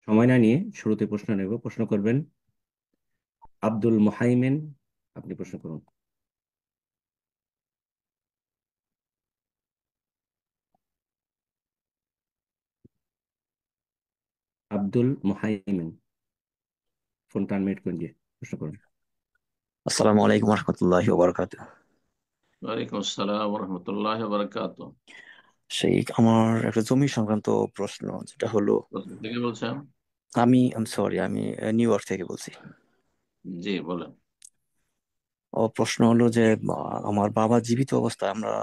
সময় না নিয়ে শুরুতে প্রশ্ন নেব। প্রশ্ন করবেন আব্দুল মুহাইমিন। আপনি প্রশ্ন করুন। আব্দুল মুহাইমিন, ফোনটা আনমিউট করে দিয়ে প্রশ্ন করুন। আসসালামু আলাইকুম রহমতুল্লাহি ওবরাকাতুহ। ওয়ালাইকুম আসসালাম রহমতুল্লাহ বারাকাত। সেই আমার একটা জমি সংক্রান্ত প্রশ্ন, যেটা হলো, কোথা থেকে বলছেন? আমি নিউ ইয়র্ক থেকে বলছি। জি বলেন। প্রশ্ন হলো যে আমার বাবা জীবিত অবস্থায় আমরা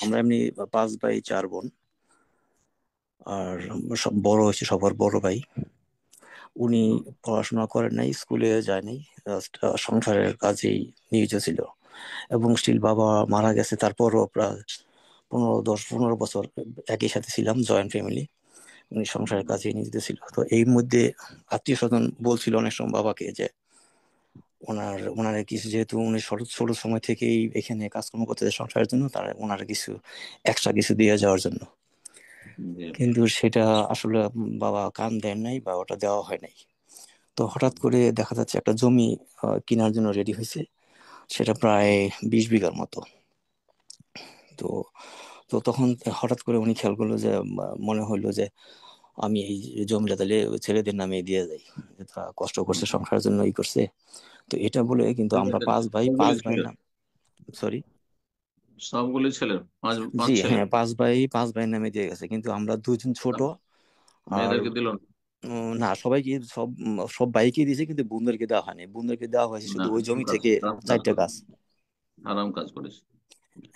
আমরা এমনি 5 ভাই 4 বোন। আর সব বড় হয়েছে, সবার বড় ভাই। উনি হুম, পড়াশোনা করেন নাই, স্কুলে যায় নাই, জাস্ট সংসারের কাজেই নিয়োজিত ছিল। এবং স্টিল বাবা মারা গেছে তারপরও প্রায় 10-15 বছর একই সাথে ছিলাম, জয়েন্ট ফ্যামিলি। উনি সংসারের হুম, কাজে নিয়োজিত ছিল। তো এই মধ্যে আত্মীয় স্বজন বলছিল অনেক সময় বাবাকে যে ওনার কিছু, যেহেতু উনি ছোট ছোট সময় থেকেই এখানে কাজকর্ম করতে সংসারের জন্য, তার ওনার কিছু এক্সট্রা কিছু দিয়ে যাওয়ার জন্য। জি, কিন্তু সেটা আসলে বাবা কান দেন নাই বা ওটা দেওয়া হয় নাই। তো হঠাৎ হুম, করে দেখা যাচ্ছে একটা জমি কেনার জন্য রেডি হয়েছে। সেটা প্রায় 20 বিঘার মতো। তো তো তখন হঠাৎ করে উনি খেয়াল করলো যে মনে হইলো যে আমি এই জমিটা তাহলে ওই ছেলেদের নামে দিয়ে যাই, যে তারা কষ্ট হুম। করছে সংসারের জন্য, ই করছে। তো এটা বলে কিন্তু আমরা ছেলেদের পাঁচ ভাই সবগুলি পাঁচ ভাই ছেলের না, সরি, সবগুলি ছেলের পাঁচ পাঁচ জি ছেলে। হ্যাঁ, 5 ভাইয়ের নামে দিয়ে গেছে, কিন্তু আমরা দুজন ছোট। আর মেয়েদেরকে দিল না? না, সবাইকে সব ভাইকে দিয়েছে, কিন্তু বোনদেরকে দেওয়া হয়নি। বোনদেরকে দেওয়া হয়েছে না, শুধু ওই ভুল জমি কাজ, থেকে খারাপ কাজ 4টা গাছ। করেছে, হারাম কাজ করেছে।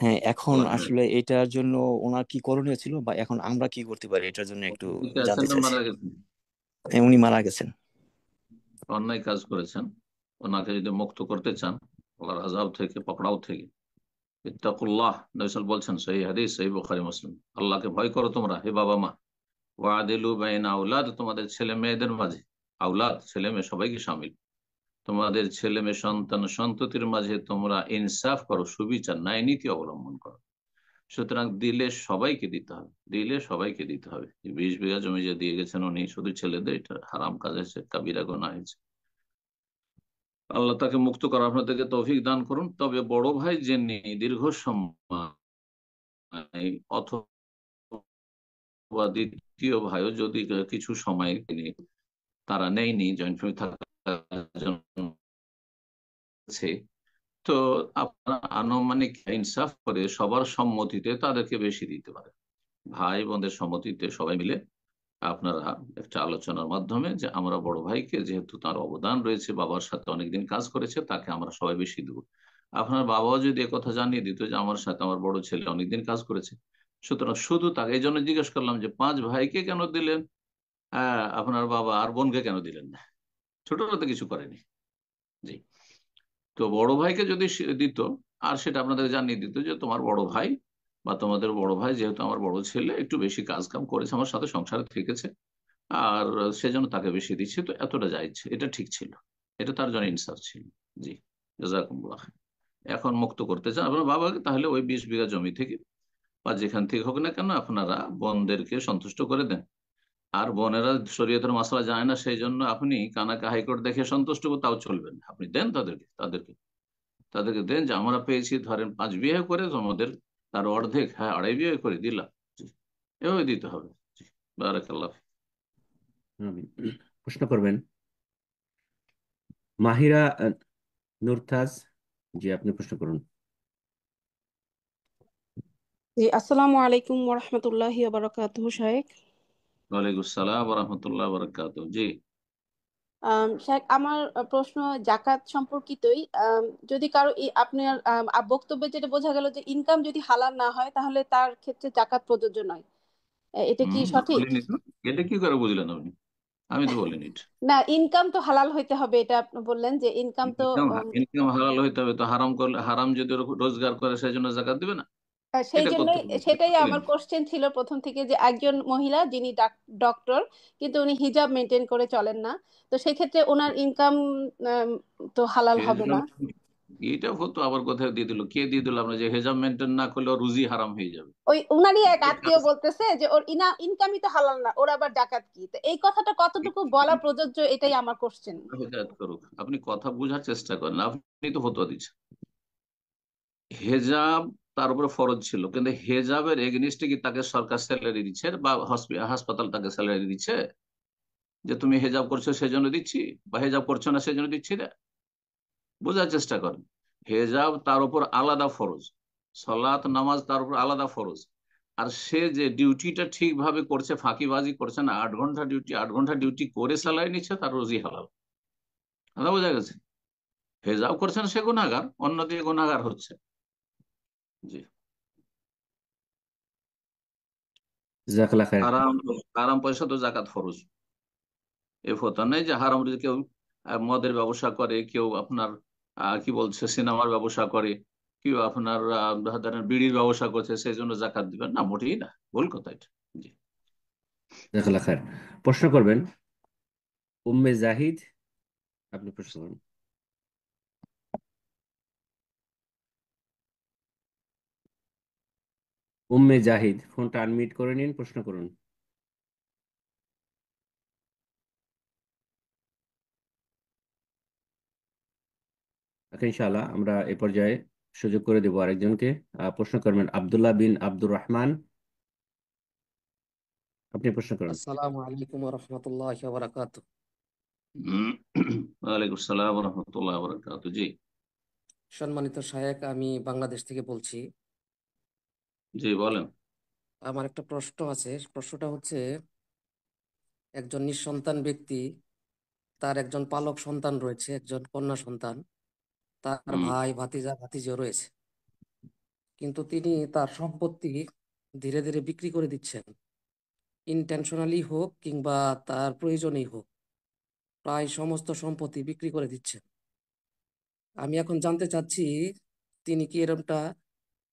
হ্যাঁ, এখন আল্লাহ হেদায়েত আসলে এটার জন্য ওনার কি করণীয় ছিল, বা এখন আমরা কি করতে পারি, এটার জন্য একটু করুন। বেঁচে আছেন জানতে না চাইছি। মারা গেছেন? হ্যাঁ, উনি মারা গেছেন। অন্যায় কাজ করেছেন। ওনাকে যদি মুক্ত করতে চান আল্লাহর আযাব থেকে, পকড়াও থেকে, ইত্তাকুল্লাহ, নবী সাল্লাল্লাহু আলাইহি ওয়াসাল্লাম বলছেন, সহিহ হাদিস, সহিহ বুখারী মুসলিম, আল্লাহকে ভয় করো তোমরা, হে বাবা মা। ওয়াদিলু বাইনা আওলাদ, তোমাদের ছেলে মেয়েদের মাঝে, আওলাদ ছেলে মেয়ে সবাইকে শামিল, তোমাদের ছেলে মেয়ে সন্তান সন্ততির মাঝে তোমরা ইনসাফ করো, সুবিচার ন্যায় নীতি অবলম্বন করো। সুতরাং দিলে সবাইকে দিতে হবে, দিলে সবাইকে দিতে হবে। 20 বিঘা জমি যে দিয়ে গেছেন উনি শুধু ছেলেদের, এটা হারাম কাজ হয়েছে, কাবিরা গুনাহ হয়েছে। আল্লাহ তাকে মুক্ত করা, আপনাদেরকে তৌফিক দান করুন। তবে বড় ভাই যিনি দীর্ঘ সময়, অথবা দ্বিতীয় ভাইও যদি কিছু সময় তিনি, তারা নেয়নি জয়েন্ট ফ্যামিলি থাকার জন্য, আছে, তো আপনারা আনুমানিক ইনসাফ করে সবার সম্মতিতে তাদেরকে বেশি দিতে পারে। ভাই বোনদের সম্মতিতে সবাই মিলে আপনারা একটা আলোচনার মাধ্যমে, যে আমরা বড় ভাইকে, যেহেতু তার অবদান রয়েছে, বাবার সাথে অনেকদিন কাজ করেছে, তাকে আমরা সবাই বেশি দেবো। আপনার বাবাও যদি কথা জানিয়ে দিত যে আমার সাথে আমার বড় ছেলে অনেকদিন কাজ করেছে, সুতরাং শুধু তাকে, এই জন্য জিজ্ঞেস করলাম যে 5 ভাইকে কেন দিলেন, হ্যাঁ, আপনার বাবা আর বোনকে কেন দিলেন না? ছোটরা তো কিছু করেনি। জি। তো বড় ভাইকে যদি দিত, আর সেটা আপনাদের জানিয়ে দিত যে তোমার বড় ভাই বা তোমাদের বড় ভাই, যেহেতু আমার বড় ছেলে একটু বেশি কাজ কাম করেছে, আমার সাথে সংসারে থেকেছে, আর সেজন্য তাকে বেশি দিচ্ছে, তো এতটা যাইছে, এটা ঠিক ছিল, এটা তার জন্য ইনসাফ ছিল। জি, জাযাকুমুল্লাহ খাইর। এখন মুক্ত করতে চান আপনার বাবাকে, তাহলে ওই 20 বিঘা জমি থেকে বা যেখান থেকে হোক না কেন, আপনারা বোনদেরকে সন্তুষ্ট করে দেন। আর বোনেরা শরীয়তের মাসলা জানে না, সেই জন্য আপনি কানাকা হাইকোর্ট দেখে সন্তুষ্ট, তাও চলবেন না। আপনি দেন তাদেরকে, তাদেরকে দেন যে আমরা পেয়েছি ধরেন 5 বিয়ে করে তোমাদের, তার অর্ধেক, হ্যাঁ 2.5 বিয়ে করে দিলাম। জি, এভাবে দিতে হবে। জি, বারাকাল্লাহ ফিক। আমিন। প্রশ্ন করবেন মাহিরা নুরতাজ। জি, আপনি প্রশ্ন করুন। জি, আসসালামু আলাইকুম ওরহমতুল্লাহি ওবারাকাতুহু শাহেখ। ওয়ালাইকুম আসসালাম রহমতুল্লাহ বরকাত। জি। শাহেখ, আমার প্রশ্ন জাকাত সম্পর্কিতই। যদি কারো আপনার বক্তব্যে যেটা বোঝা গেল যে ইনকাম যদি হালাল না হয় তাহলে তার ক্ষেত্রে জাকাত প্রযোজ্য নয়, এটা কি সঠিক? বলিনি তো, এটা কি করে বুঝলেন আপনি? আমি তো বলিনি এটা। না, ইনকাম তো হালাল হইতে হবে, এটা আপনি বললেন যে ইনকাম তো ইনকাম হালাল হইতে হবে, তো হারাম করলে, হারাম যদি রোজগার করে সেই জন্য জাকাত দিবে না? সেই এটা জন্যই, করতে বলছে, সেটাই আমার বলিনি। কোশ্চেন ছিল প্রথম থেকে, যে একজন মহিলা যিনি ডক্টর, কিন্তু উনি হিজাব মেনটেন করে চলেন না, তো সেই ক্ষেত্রে ওনার ইনকাম তো হালাল হবে সেজন্য না। এটা হতো আবার কোথায় দিয়ে দিল, কে দিয়ে দিল আমরা, যে হেজাব মেনটেন না করলে ওর রুজি হারাম হয়ে যাবে। ওই উনারই এক আত্মীয় বলতেছে যে ওর ইনকামই তো হালাল না, ওর আবার ডাকাত কি? তো এই কথাটা কতটুকু বলা প্রযোজ্য, এটাই আমার কোশ্চেন। হেদায়েত করুক, আপনি কথা বোঝার চেষ্টা করেন, আপনি তো ফতোয়া দিচ্ছেন। হেজাব তার উপরে ফরজ ছিল, কিন্তু হেজাবের এগেনিস্টে কি তাকে সরকার স্যালারি দিচ্ছে বা হাসপাতাল তাকে স্যালারি দিচ্ছে যে তুমি হেজাব করছো সেজন্য দিচ্ছি, বা হেজাব করছো না সেজন্য দিচ্ছি না? বোঝার চেষ্টা করেন। হেজাব তার উপর আলাদা ফরজ, সালাত নামাজ তার উপর আলাদা ফরজ। আর সে যে ডিউটিটা ঠিকভাবে করছে, ফাঁকিবাজি করছে না, 8 ঘন্টা ডিউটি, 8 ঘন্টা ডিউটি করে স্যালারি নিচ্ছে, তার রোজি হালাল। কথা বোঝা গেছে? হেজাব করছেন সে গুনাহগার, অন্য দিয়ে গুনাহগার হচ্ছে। জি। জাজাকাল্লাহ খায়ের। হারাম, হারাম পয়সা তো জাকাত ফরজ। এ কথা নেই যে হারাম, যদি কেউ মদের ব্যবসা করে, কেউ আপনার কি বলছে সিনেমার ব্যবসা করে, কেউ আপনার ধরেন বিড়ির ব্যবসা করছে, সেই জন্য জাকাত দিবেন না, মোটেই না, ভুল কথা এটা। জি। জাজাকাল্লাহ খায়ের। প্রশ্ন করবেন উম্মে জাহিদ, আপনি প্রশ্ন করুন। উম্মে জাহিদ, ফোনটা আনমিউট করে নিন, প্রশ্ন করুন। ওকে, ইনশাআল্লাহ আমরা এ পর্যায়ে সুযোগ করে দেব আরেকজনকে। প্রশ্ন করবেন আব্দুল্লাহ বিন আব্দুর রহমান, আপনি প্রশ্ন করুন। আসসালামু আলাইকুম রহমতুল্লাহ বারাকাত। ওয়ালাইকুম আসসালাম ওয়া রাহমাতুল্লাহি ওয়া বারাকাতুহু। জি। সম্মানিত শায়েখ, আমি বাংলাদেশ থেকে বলছি। জি বলেন। আমার একটা প্রশ্ন আছে। প্রশ্নটা হচ্ছে, একজন নিঃসন্তান ব্যক্তি, তার একজন পালক সন্তান রয়েছে, একজন কন্যা সন্তান, তার হুম। ভাই ভাতিজা ভাতিজিও রয়েছে, কিন্তু তিনি তার সম্পত্তি ধীরে ধীরে বিক্রি করে দিচ্ছেন, ইনটেনশনালি হোক কিংবা তার প্রয়োজনেই হোক, প্রায় সমস্ত সম্পত্তি বিক্রি করে দিচ্ছেন। আমি এখন জানতে চাচ্ছি, তিনি কি এরকমটা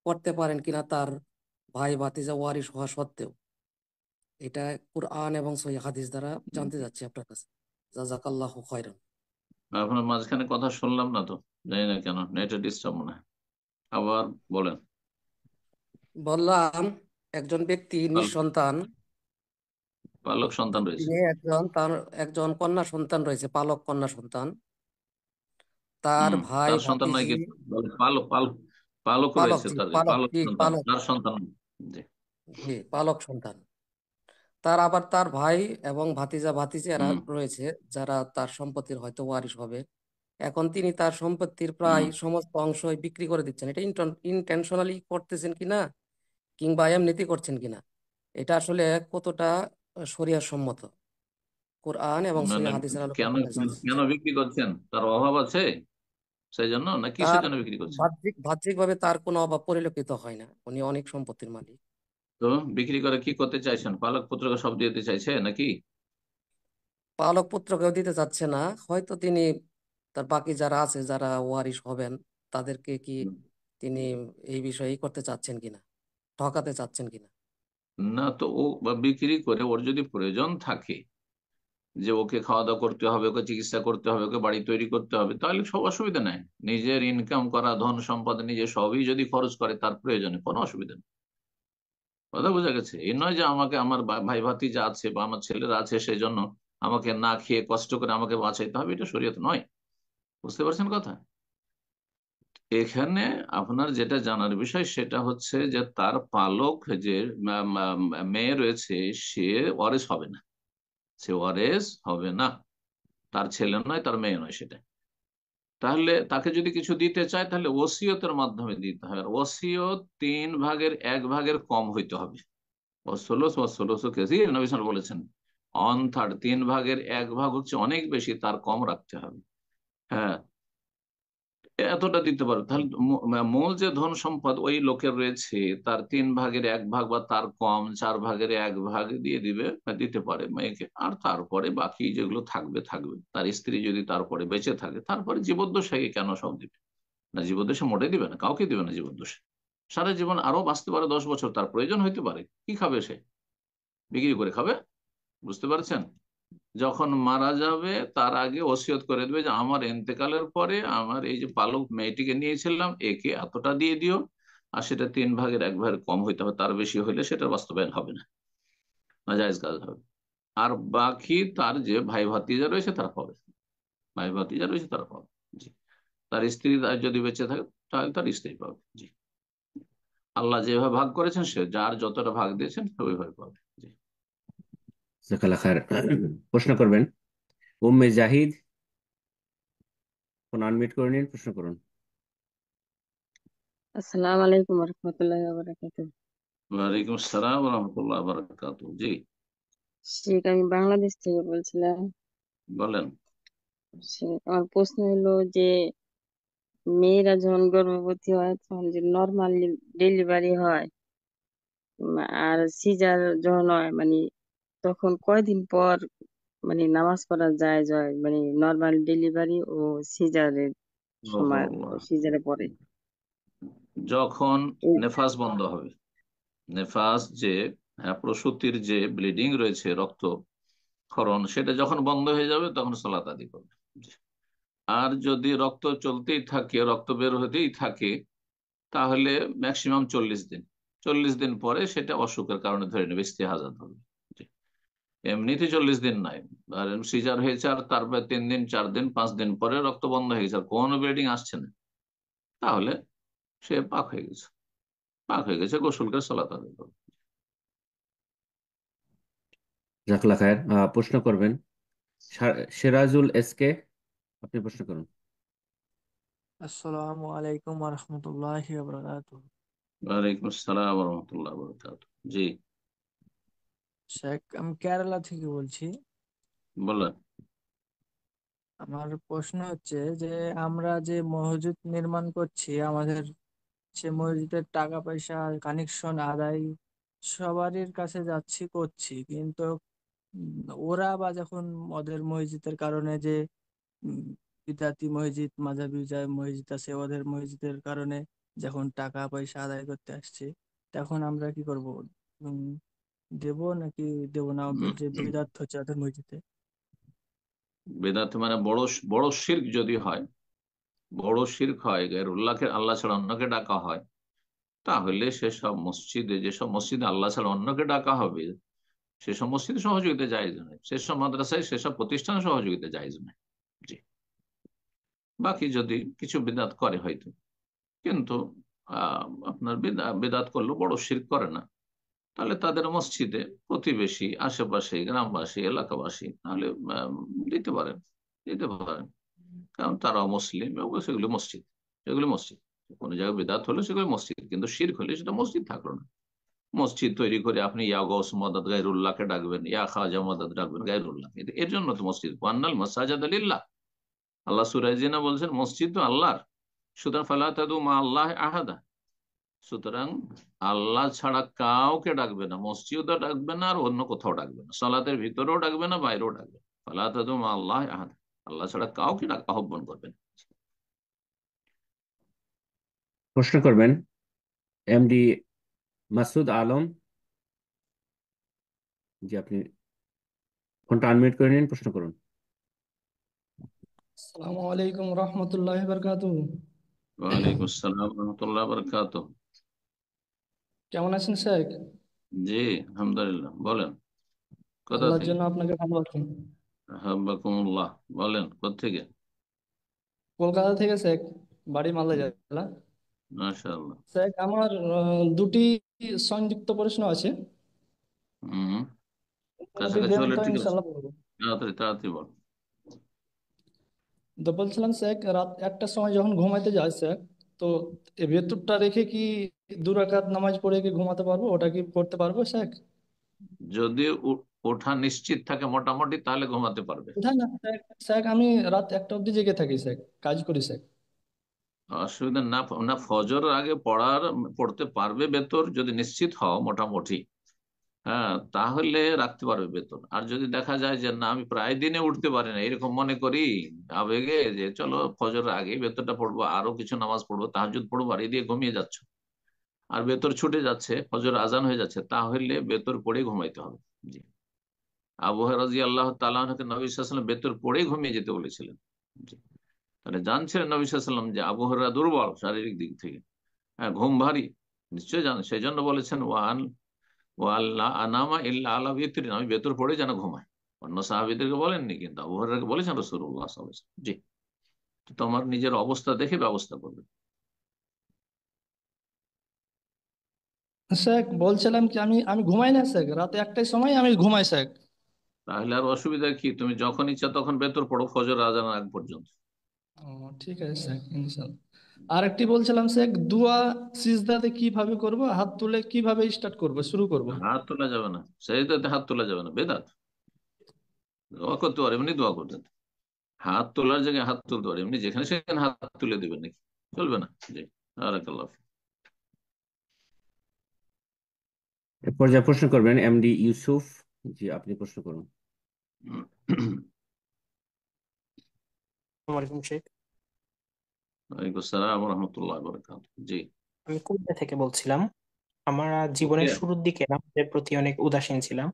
করতে পারেন কিনা তার ভাই ভাতিজা ওয়ারিশ হওয়া সত্ত্বেও। এটা কুরআন এবং সহিহ হাদিস দ্বারা জানতে চাচ্ছি আপনার কাছে। জাযাকাল্লাহু খায়রান। আপনার মাঝখানে কথা শুনলাম না তো, জানি না কেন, নেটে ডিস্টার্ব মনে হয়। আবার বলেন। বললাম, একজন ব্যক্তি পাল- নিঃসন্তান, পালক সন্তান রয়েছে। তিনি তার একজন কন্যা সন্তান রয়েছে, পালক কন্যা সন্তান, তার হুম। ভাই তার সন্তান নয় ভাতিজি। কি? পালক পালক পালক, রয়েছে জি তাদের, পালক, পালক জি সন্তান, পালক, তার সন্তান। জি। জি পালক সন্তান। তার আবার তার ভাই এবং ভাতিজা ভাতিজিরা হুম। রয়েছে, যারা তার সম্পত্তির হয়তো ওয়ারিশ হবে। এখন তিনি তার সম্পত্তির প্রায় হুম। সমস্ত অংশই বিক্রি করে দিচ্ছেন। এটা ইনটেনশনালি করতেছেন কিনা কিংবা এমনিতে করছেন কিনা, এটা আসলে কতটা শরিয়াহ সম্মত, কোরআন এবং না, না, সহিহ হাদিসের আলোকে কেন, আপনার কাছে জানতে কেন চাচ্ছি। বিক্রি করছেন? তার অভাব আছে সেই জন্য, না কিসের তার জন্য বিক্রি করছেন? বাহ্যিকভাবে তার কোনো অভাব পরিলক্ষিত হয় না, উনি অনেক সম্পত্তির মালিক। তো বিক্রি করে কি করতে চাইছেন? পালক পুত্রকে সব দিতে চাইছে নাকি? পালক পুত্রকেও দিতে চাচ্ছে না, হয়তো তিনি তার বাকি যারা আছে, যারা ওয়ারিশ হবেন, তাদেরকে কি হুম। তিনি এই বিষয়ে করতে চাচ্ছেন কিনা, ঠকাতে চাচ্ছেন কিনা। না তো ও বা বিক্রি করে ওর যদি প্রয়োজন থাকে যে ওকে খাওয়া দাওয়া করতে হবে, ওকে চিকিৎসা করতে হবে, ওকে বাড়ি তৈরি করতে হবে, তাহলে সব অসুবিধা নাই। নিজের ইনকাম করা ধন সম্পদ নিজে সবই যদি খরচ করে তার প্রয়োজনে, কোনো অসুবিধা নেই। কথা বোঝা গেছে? এই নয় যে আমাকে আমার ভাই ভাতিজা আছে বা আমার ছেলেরা আছে সেই জন্য আমাকে না খেয়ে কষ্ট করে আমাকে বাঁচাইতে হবে, এটা শরীয়ত নয়। বুঝতে পারছেন কথা? এখানে আপনার যেটা জানার বিষয় সেটা হচ্ছে যে তার পালক যে মেয়ে রয়েছে, সে ওয়ারেস হবে না, সে ওয়ারেস হবে না, তার ছেলে নয়, তার মেয়ে নয় সেটা। তাহলে তাকে যদি কিছু দিতে চায় তাহলে ওসিয়তের মাধ্যমে দিতে হবে, আর ওসিয়ত 3/1 কম হইতে হবে। ওসলস ওসলস কেসির, নবী সাল্লাল্লাহু আলাইহি ওয়াসাল্লাম বলেছেন 1/3, 3/1 হচ্ছে অনেক বেশি, তার কম রাখতে হবে। হ্যাঁ, এতটা দিতে পারবে, তাহলে মূল যে ধন সম্পদ ওই লোকের রয়েছে, তার 3/1 বা তার কম 4/1 দিয়ে দিবে বা দিতে পারে মেয়েকে, আর তারপরে বাকি যেগুলো থাকবে থাকবে। তার স্ত্রী যদি তারপরে বেঁচে থাকে, তারপরে জীবদ্দশাকে কেন সব দিবে? না, জীবদ্দশা মোটেই দিবে না, কাউকে দিবে না জীবদ্দশা। সারা জীবন আরো বাঁচতে পারে, 10 বছর, তার প্রয়োজন হইতে পারে, কি খাবে সে? বিক্রি করে খাবে। বুঝতে পারছেন? যখন মারা যাবে তার আগে ওসিয়ত করে দেবে যে আমার ইন্তেকালের পরে আমার এই যে পালক মেয়েটিকে নিয়েছিলাম একে এতটা দিয়ে দিও, আর সেটা 3 ভাগের 1 ভাগ কম হইতে হবে, তার বেশি হইলে সেটা বাস্তবায়ন হবে না, নাজায়েজ কাজ হবে। আর বাকি তার যে ভাই ভাতিজা রয়েছে তারা পাবে, ভাই ভাতিজা রয়েছে তারা পাবে। জি। তার স্ত্রী যদি বেঁচে থাকে তাহলে তার স্ত্রী পাবে। জি। আল্লাহ যেভাবে ভাগ করেছেন সে যার যতটা ভাগ দিয়েছেন সে ওইভাবে পাবে। জি। জাজাকাল্লাহ খায়ের। প্রশ্ন করবেন উম্মে জাহিদ, ফোন আনমিউট করে নিন, প্রশ্ন করুন। আসসালামু আলাইকুম রহমতুল্লাহি ওয়া বারাকাতুহু। ওয়ালাইকুম আসসালাম রহমতুল্লাহ বারাকাত। জি, শেখ, আমি বাংলাদেশ থেকে বলছিলাম। বলেন। শেখ, আমার প্রশ্ন হলো যে মেয়েরা যখন গর্ভবতী হয় তখন যে নর্মাল ডেলিভারি হয়, আর সিজার যখন হয় মানে তখন কয়দিন পর মানে নামাজ পড়া জায়েজ হয়, মানে নর্মাল ডেলিভারি ও সিজারের ওহো, সময়, সিজারে পরে? যখন এই নেফাস বন্ধ হবে, নেফাস যে প্রসূতির যে ব্লিডিং রয়েছে, রক্ত ক্ষরণ, সেটা যখন বন্ধ হয়ে যাবে তখন সালাত আদি করবে। আর যদি রক্ত চলতেই থাকে, রক্ত বের হতেই থাকে, তাহলে ম্যাক্সিমাম 40 দিন, 40 দিন পরে সেটা অসুখের কারণে ধরে নেবে, ইস্তেহাজাত হবে। জি। এমনিতে 40 দিন নাই, আর সিজার হয়েছে আর তারপরে 3 দিন 4 দিন 5 দিন পরে রক্ত বন্ধ হয়ে গেছে আর কোনো ব্লিডিং আসছে না, তাহলে সে পাক হয়ে গেছে, পাক হয়ে গেছে, গোসল করে সালাত আদায় করবে। জাজাকাল্লাহ খায়ের। প্রশ্ন করবেন সিরাজুল এসকে, আপনি প্রশ্ন করুন। আসসালামু আলাইকুম রহমতুল্লাহি বারাকাতুহু। ওয়ালাইকুম আসসালাম রহমতুল্লাহ বরকাত। জি, শেখ, আমি কেরালা থেকে বলছি। বলেন। আমার প্রশ্ন হচ্ছে যে আমরা যে মসজিদ নির্মাণ করছি, আমাদের সে মসজিদের টাকা পয়সা কানেকশন আদায় সবারই কাছে যাচ্ছি, করছি, কিন্তু ওরা বা যখন ওদের মসজিদের কারণে যে উম, বিদাতি মসজিদ, মাঝাবি যা মসজিদ আছে, ওদের মসজিদের কারণে যখন টাকা পয়সা আদায় করতে আসছে, তখন আমরা কি করব? উম, দেব নাকি দেব না? যে বেদাত হচ্ছে ওদের মসজিদে। বেদাত মানে বড় বড় শিরক যদি হয়, বড় শিরক হয়, গায়রুল্লাহকে আল্লাহ ছাড়া অন্যকে ডাকা হয়, তাহলে সেসব মসজিদে, যেসব মসজিদে আল্লাহ ছাড়া অন্যকে ডাকা হবে, সেসব মসজিদে সহযোগিতা জায়েজ নয়, সেসব মাদ্রাসায় সেসব প্রতিষ্ঠান সহযোগিতা জায়েজ নয়। জি। বাকি যদি কিছু বিদাত করে হয়তো, কিন্তু আপনার বেদাত করলেও বড় শিরক করে না, তাহলে তাদের মসজিদে প্রতিবেশী, আশেপাশে, গ্রামবাসী, এলাকাবাসী তাহলে দিতে পারেন, দিতে পারেন, কারণ তারাও মুসলিম এবং সেগুলো মসজিদ, সেগুলো মসজিদ। কোনো জায়গায় বেদাত হলে সেগুলো মসজিদ, কিন্তু শিরক হলে সেটা মসজিদ থাকলো না। মসজিদ তৈরি করে আপনি ইয়া গৌস মদদ গায়রুল্লাহকে ডাকবেন, ইয়া খাজা মদদ ডাকবেন গায়রুল্লাহ, এর জন্য তো মসজিদ। ওয়ান্নাল মাসাজিদ লিল্লাহ, আল্লাহ সূরা জিনা বলছেন মসজিদ তো আল্লাহর, সুতরাং ফালা তাদউ মা আল্লাহ আহাদা, সুতরাং আল্লাহ ছাড়া কাউকে ডাকবে না, মসজিদও ডাকবে না আর অন্য কোথাও ডাকবে না, সালাতের ভিতরেও ডাকবে না, বাইরেও ডাকবে না। ফালা তাদউ মা আল্লাহ আহাদা, আল্লাহ ছাড়া কাউকে আহ্বান করবেন। প্রশ্ন করবেন এমডি মাসুদ আলম, জি আপনি ফোনটা আনমিউট করে নিন, প্রশ্ন করুন। আসসালামু আলাইকুম রহমতুল্লাহি বারকাতুহু। ওয়ালাইকুম আসসালাম রহমতুল্লাহ বরকাত। কেমন আছেন শেখ? জি, আলহামদুলিল্লাহ। বলেন, কোথা আল্লাহর থেকে? জন্য আপনাকে ভালো রাখুন। হাব্বাকুমুল্লাহ। বলেন, কোত্থেকে? কলকাতা থেকে শেখ, বাড়ি মালদা জেলা। মাশাআল্লাহ। শেখ, আমার দুটি সংযুক্ত প্রশ্ন আছে, হম, যদি কাছাকাছি দেন হলে তো ঠিক আছে, ইনশাল্লাহ বলবো। তাড়াতাড়ি তাড়াতাড়ি বল। তো বলছিলাম শেখ, রাত 1টার সময় যখন ঘুমাইতে যাই শেখ, তো এ ভেতরটা রেখে কি 2 রাকাত নামাজ পড়ে কি ঘুমাতে পারবো? ওটা কি করতে পারবো শেখ? যদি ওঠা নিশ্চিত থাকে মোটামুটি, তাহলে ঘুমাতে পারবে। কোথায় না শেখ, শেখ আমি রাত 1টা অবধি জেগে থাকি শেখ, কাজ করি শেখ। অসুবিধা না, না ফজর আগে পড়তে পারবে বেতর, যদি নিশ্চিত হও মোটামুটি, হ্যাঁ, তাহলে রাখতে পারবে বেতন। আর যদি দেখা যায় যে না আমি প্রায় দিনে উঠতে পারি না, এরকম মনে করি আবেগে যে চলো ফজর আগে বেতরটা পড়বো, আরো কিছু নামাজ পড়বো, তাহাজ্জুদ পড়বো, আর এই দিয়ে ঘুমিয়ে যাচ্ছ, আর বেতর ছুটে যাচ্ছে, ফজর আজান হয়ে যাচ্ছে, তাহলে বেতর পড়ে ঘুমাইতে হবে। জি। আবু হুরায়রা রাদিয়াল্লাহু তাআলা আনহুকে নবী সাল্লাল্লাহু আলাইহি ওয়াসাল্লাম ভেতর পড়েই ঘুমিয়ে যেতে বলেছিলেন। জি। তাহলে জানছিলেন নবী সাল্লাল্লাহু আলাইহি ওয়াসাল্লাম যে আবু হুরায়রা দুর্বল শারীরিক দিক থেকে, হ্যাঁ ঘুম ভারী, নিশ্চয়ই জানেন। সেই জন্য বলেছেন ওয়াল্লা আনামা ইল্লা আলা বিত্রিন, আমি ভেতর পড়ে যেন ঘুমাই। অন্য সাহাবীদেরকে বলেননি, কিন্তু আবু হুরায়রাকে বলেছেন রাসূলুল্লাহ সাল্লাল্লাহু আলাইহি ওয়াসাল্লাম। জি। তো তোমার নিজের অবস্থা দেখে ব্যবস্থা করবে। স্যার বলছিলাম কি, আমি আমি ঘুমাই না স্যার, রাতে একটাই সময় আমি ঘুমাই স্যার। তাহলে আর অসুবিধা কি? তুমি যখন ইচ্ছা তখন ভেতর পড়ো, ফজর আজানের আগ পর্যন্ত। ও ঠিক আছে স্যার, ইনশাল্লাহ। আরেকটি বলছিলাম স্যার, দুয়া সিজদাতে কিভাবে করব, হাত তুলে কিভাবে স্টার্ট করব, শুরু করব? হাত তোলা যাবে না, সেজদাতে হাত তোলা যাবে না, বেদাত। দোয়া করতে পারে, এমনি দোয়া করতে, হাত তোলার জায়গায় হাত তুলতে পারে, এমনি যেখানে সেখানে হাত তুলে দিবেন নাকি? চলবে না। জি। বারাকাল্লাহ ফিক। এ পর্যায়ে প্রশ্ন করবেন এমডি ইউসুফ। জি, আপনি প্রশ্ন করুন। ওয়ালাইকুম শেখ। ওয়ালাইকুম আসসালাম ওয়া রাহমাতুল্লাহি ওয়া বারাকাতুহু। জি। আমি কুমিল্লা থেকে বলছিলাম। আমার জীবনের শুরুর দিকে নামাজের প্রতি অনেক উদাসীন ছিলাম।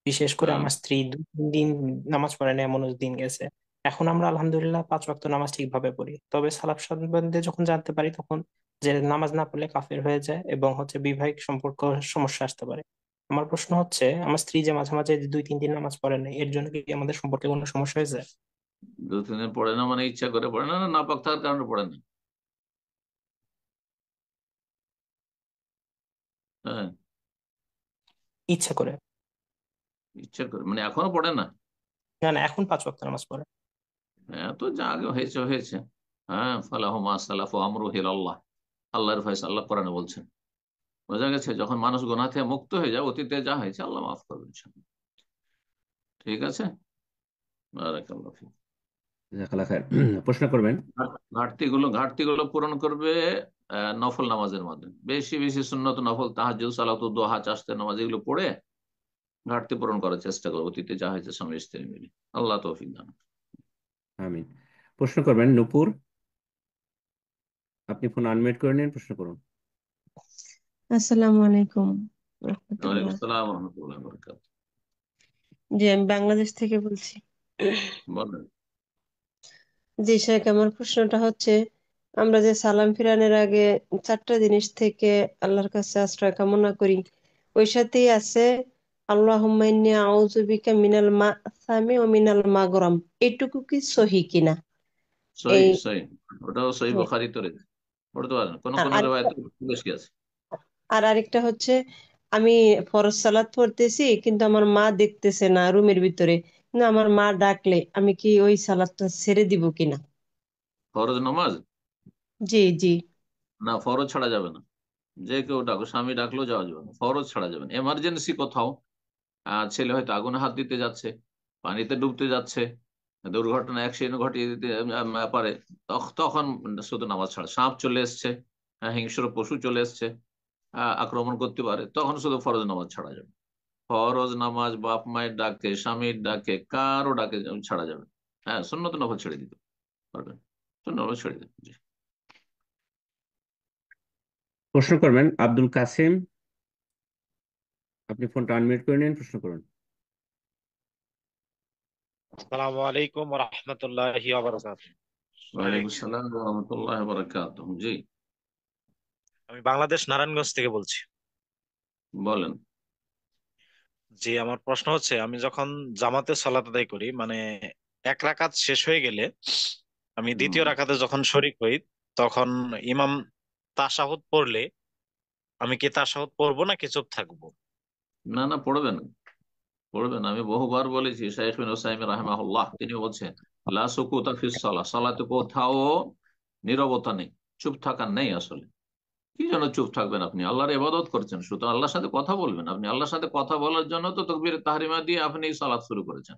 বিশেষ করে হ্যাঁ। আমার স্ত্রী 2-3 দিন নামাজ পড়ে না, এমন দিন গেছে। এখন আমরা আলহামদুলিল্লাহ 5 ওয়াক্ত নামাজ ঠিকভাবে পড়ি। তবে সালাত সম্বন্ধে যখন জানতে পারি তখন যে নামাজ না পড়লে কাফের হয়ে যায় এবং বৈবাহিক সম্পর্ক সমস্যা আসতে পারে। আমার প্রশ্ন হচ্ছে, আমার স্ত্রী যে মাঝে মাঝে 2-3 দিন নামাজ পড়ে না, এর জন্য কি আমাদের সম্পর্কে কোনো সমস্যা হয়ে যায়? 2-3 দিন পড়ে না মানে ইচ্ছা করে পড়ে না, না নাপাক থাকার কারণে পড়ে না? হ্যাঁ, ইচ্ছা করে। ইচ্ছা করে মানে এখনো পড়ে না? না না, এখন 5 ওয়াক্ত নামাজ পড়ে। হ্যাঁ, তো যা আগে হয়েছে হয়েছে। হ্যাঁ, ফালাহু মা সালাফু আমরুহু ইলাল্লাহ, আল্লাহর ফয়সালা, আল্লাহ কোরআনে বলছেন। বোঝা গেছে? যখন মানুষ গুনাহ থেকে মুক্ত হয়ে যায়, অতীতে যা হয়েছে আল্লাহ মাফ করবেন। ঠিক আছে। বারাকাল্লাহ ফিক। জাযাকাল্লাহ খায়ের। প্রশ্ন করবেন। ঘাটতিগুলো পূরণ করবে নফল নামাজের মাধ্যমে। বেশি বেশি সুন্নত নফল, তাহাজ্জুদ, সালাতুদ দুহা, চাষতে নামাজ, এগুলো পড়ে ঘাটতি পূরণ করার চেষ্টা করবো, অতীতে যা হয়েছে স্বামী স্ত্রী মিলে। আল্লাহ তৌফিক দান। আমিন। প্রশ্ন করবেন নূপুর। আপনি ফোন আনমিউট করে নিন, প্রশ্ন করুন। আসসালামু আলাইকুম ওয়ালাইকুম রহমতুল্লাহ। আসসালাম ওয়া রাহমাতুল্লাহি ওয়া বারাকাতুহু। জি, আমি বাংলাদেশ থেকে বলছি। বলেন। জি শেখ, আমার প্রশ্নটা হচ্ছে, আমরা যে সালাম ফিরানোর আগে 4টা জিনিস থেকে আল্লাহর কাছে আশ্রয় কামনা করি, ওই সাথেই আছে আল্লাহুম্মা ইন্নী আউযু বিকা মিনাল মাআসামি ওয়া মিনাল মাগরাম। এইটুকু কি সহি কিনা? সহি এই সহি, ওটাও সহি বুখারীতে রয়েছে, পড়তে পারেন। কোন আর কোন আরেকটা রিওয়ায়েতে বেশি আছে। আর আরেকটা হচ্ছে, আমি ফরজ সালাত পড়তেছি কিন্তু আমার মা দেখতেছে না রুমের ভিতরে, কিন্তু আমার মা ডাকলে আমি কি ওই সালাতটা ছেড়ে দিব কিনা? ফরজ নামাজ জি জি। না, ফরজ ছাড়া যাবে না। যে কেউ ডাকো, স্বামী ডাকলেও যাওয়া যাবে না, ফরজ ছাড়া যাবে না। এমার্জেন্সি কোথাও, ছেলে হয়তো আগুনে হাত দিতে যাচ্ছে, পানিতে ডুবতে যাচ্ছে, দুর্ঘটনা অ্যাক্সিডেন্ট ঘটিয়ে দিতে পারে, তখন শুধু নামাজ ছাড়া। সাপ চলে এসছে, হিংস্র পশু চলে এসছে, আক্রমণ করতে পারে, তখন শুধু ফরজ নামাজ ছাড়া যাবে। ফরজ নামাজ বাপ মায়ের ডাকে, স্বামীর ডাকে, কারো ডাকে ছাড়া যাবে। হ্যাঁ, সুন্নত নফল ছেড়ে দিতে পারবেন, সুন্নত নফল ছেড়ে দিতে। জি। প্রশ্ন করবেন আব্দুল কাসিম। আপনি ফোনটা আনমিউট করে নিন, প্রশ্ন করুন। আসসালামু আলাইকুম ওয়া রাহমাতুল্লাহি ওয়া বারাকাতুহু। ওয়ালাইকুম আসসালাম ওয়া রাহমাতুল্লাহি ওয়া বারাকাতুহু। জি, আমি বাংলাদেশ নারায়ণগঞ্জ থেকে বলছি। বলেন। জি, আমার প্রশ্ন হচ্ছে, আমি যখন জামাতে সালাত আদায় করি, মানে এক রাকাত শেষ হয়ে গেলে আমি দ্বিতীয় রাকাতে যখন শরিক হই, তখন ইমাম তাশাহুদ পড়লে আমি কি তাশাহুদ পড়বো নাকি চুপ থাকবো? না না, পড়বেন পড়বেন। আমি বহুবার বলেছি, শাইখ বিন উসাইমিন রাহিমাহুল্লাহ তিনি বলছেন, লা সুকুতা ফিস সালাহ, সালাতে কোথাও নীরবতা নেই, চুপ থাকা নেই। আসলে কি জন্য চুপ থাকবেন? আপনি আল্লাহর ইবাদত করছেন, সুতরাং আল্লাহর সাথে কথা বলবেন। আপনি আল্লাহর সাথে কথা বলার জন্য তো তাকবীর তাহরিমা দিয়ে আপনি সালাত শুরু করেছেন।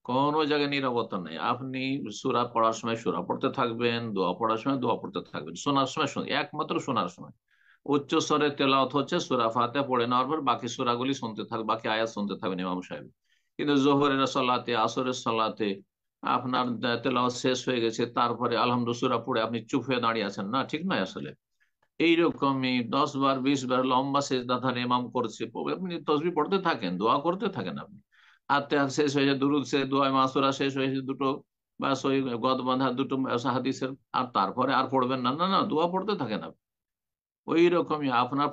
কোন জায়গায় নীরবতা নেই। আপনি সূরা পড়ার সময় সূরা পড়তে থাকবেন, দোয়া পড়ার সময় দোয়া পড়তে থাকবেন, শোনার সময় একমাত্র শোনার সময় উচ্চ স্বরে তেলাওয়াত হচ্ছে, সূরা ফাতিহা পড়ে নেওয়ার পর বাকি সূরাগুলি শুনতে থাকবে, বাকি আয়াত শুনতে থাকবেন ইমাম সাহেব। কিন্তু জোহরের সালাতে, আসরের সালাতে আপনার তেলাওয়াত শেষ হয়ে গেছে, তারপরে আলহামদুলিল্লাহ সূরা পড়ে আপনি চুপ হয়ে দাঁড়িয়ে আছেন, না, ঠিক নয়। আসলে এইরকমই 10 বার 20 বার লম্বা সেজদাধারী ইমাম করছে, আপনি তসবিহ পড়তে থাকেন, দোয়া করতে থাকেন আপনি। আত্মেহাত শেষ হয়েছে, দুরুদ শেষ, দোয়া মাসুরা শেষ হয়েছে দুটো, বা সই গদ বাঁধা দুটো হাদিসের, আর তারপরে আর পড়বেন না? না না, দোয়া পড়তে থাকেন আপনি। ওই রকমই আপনার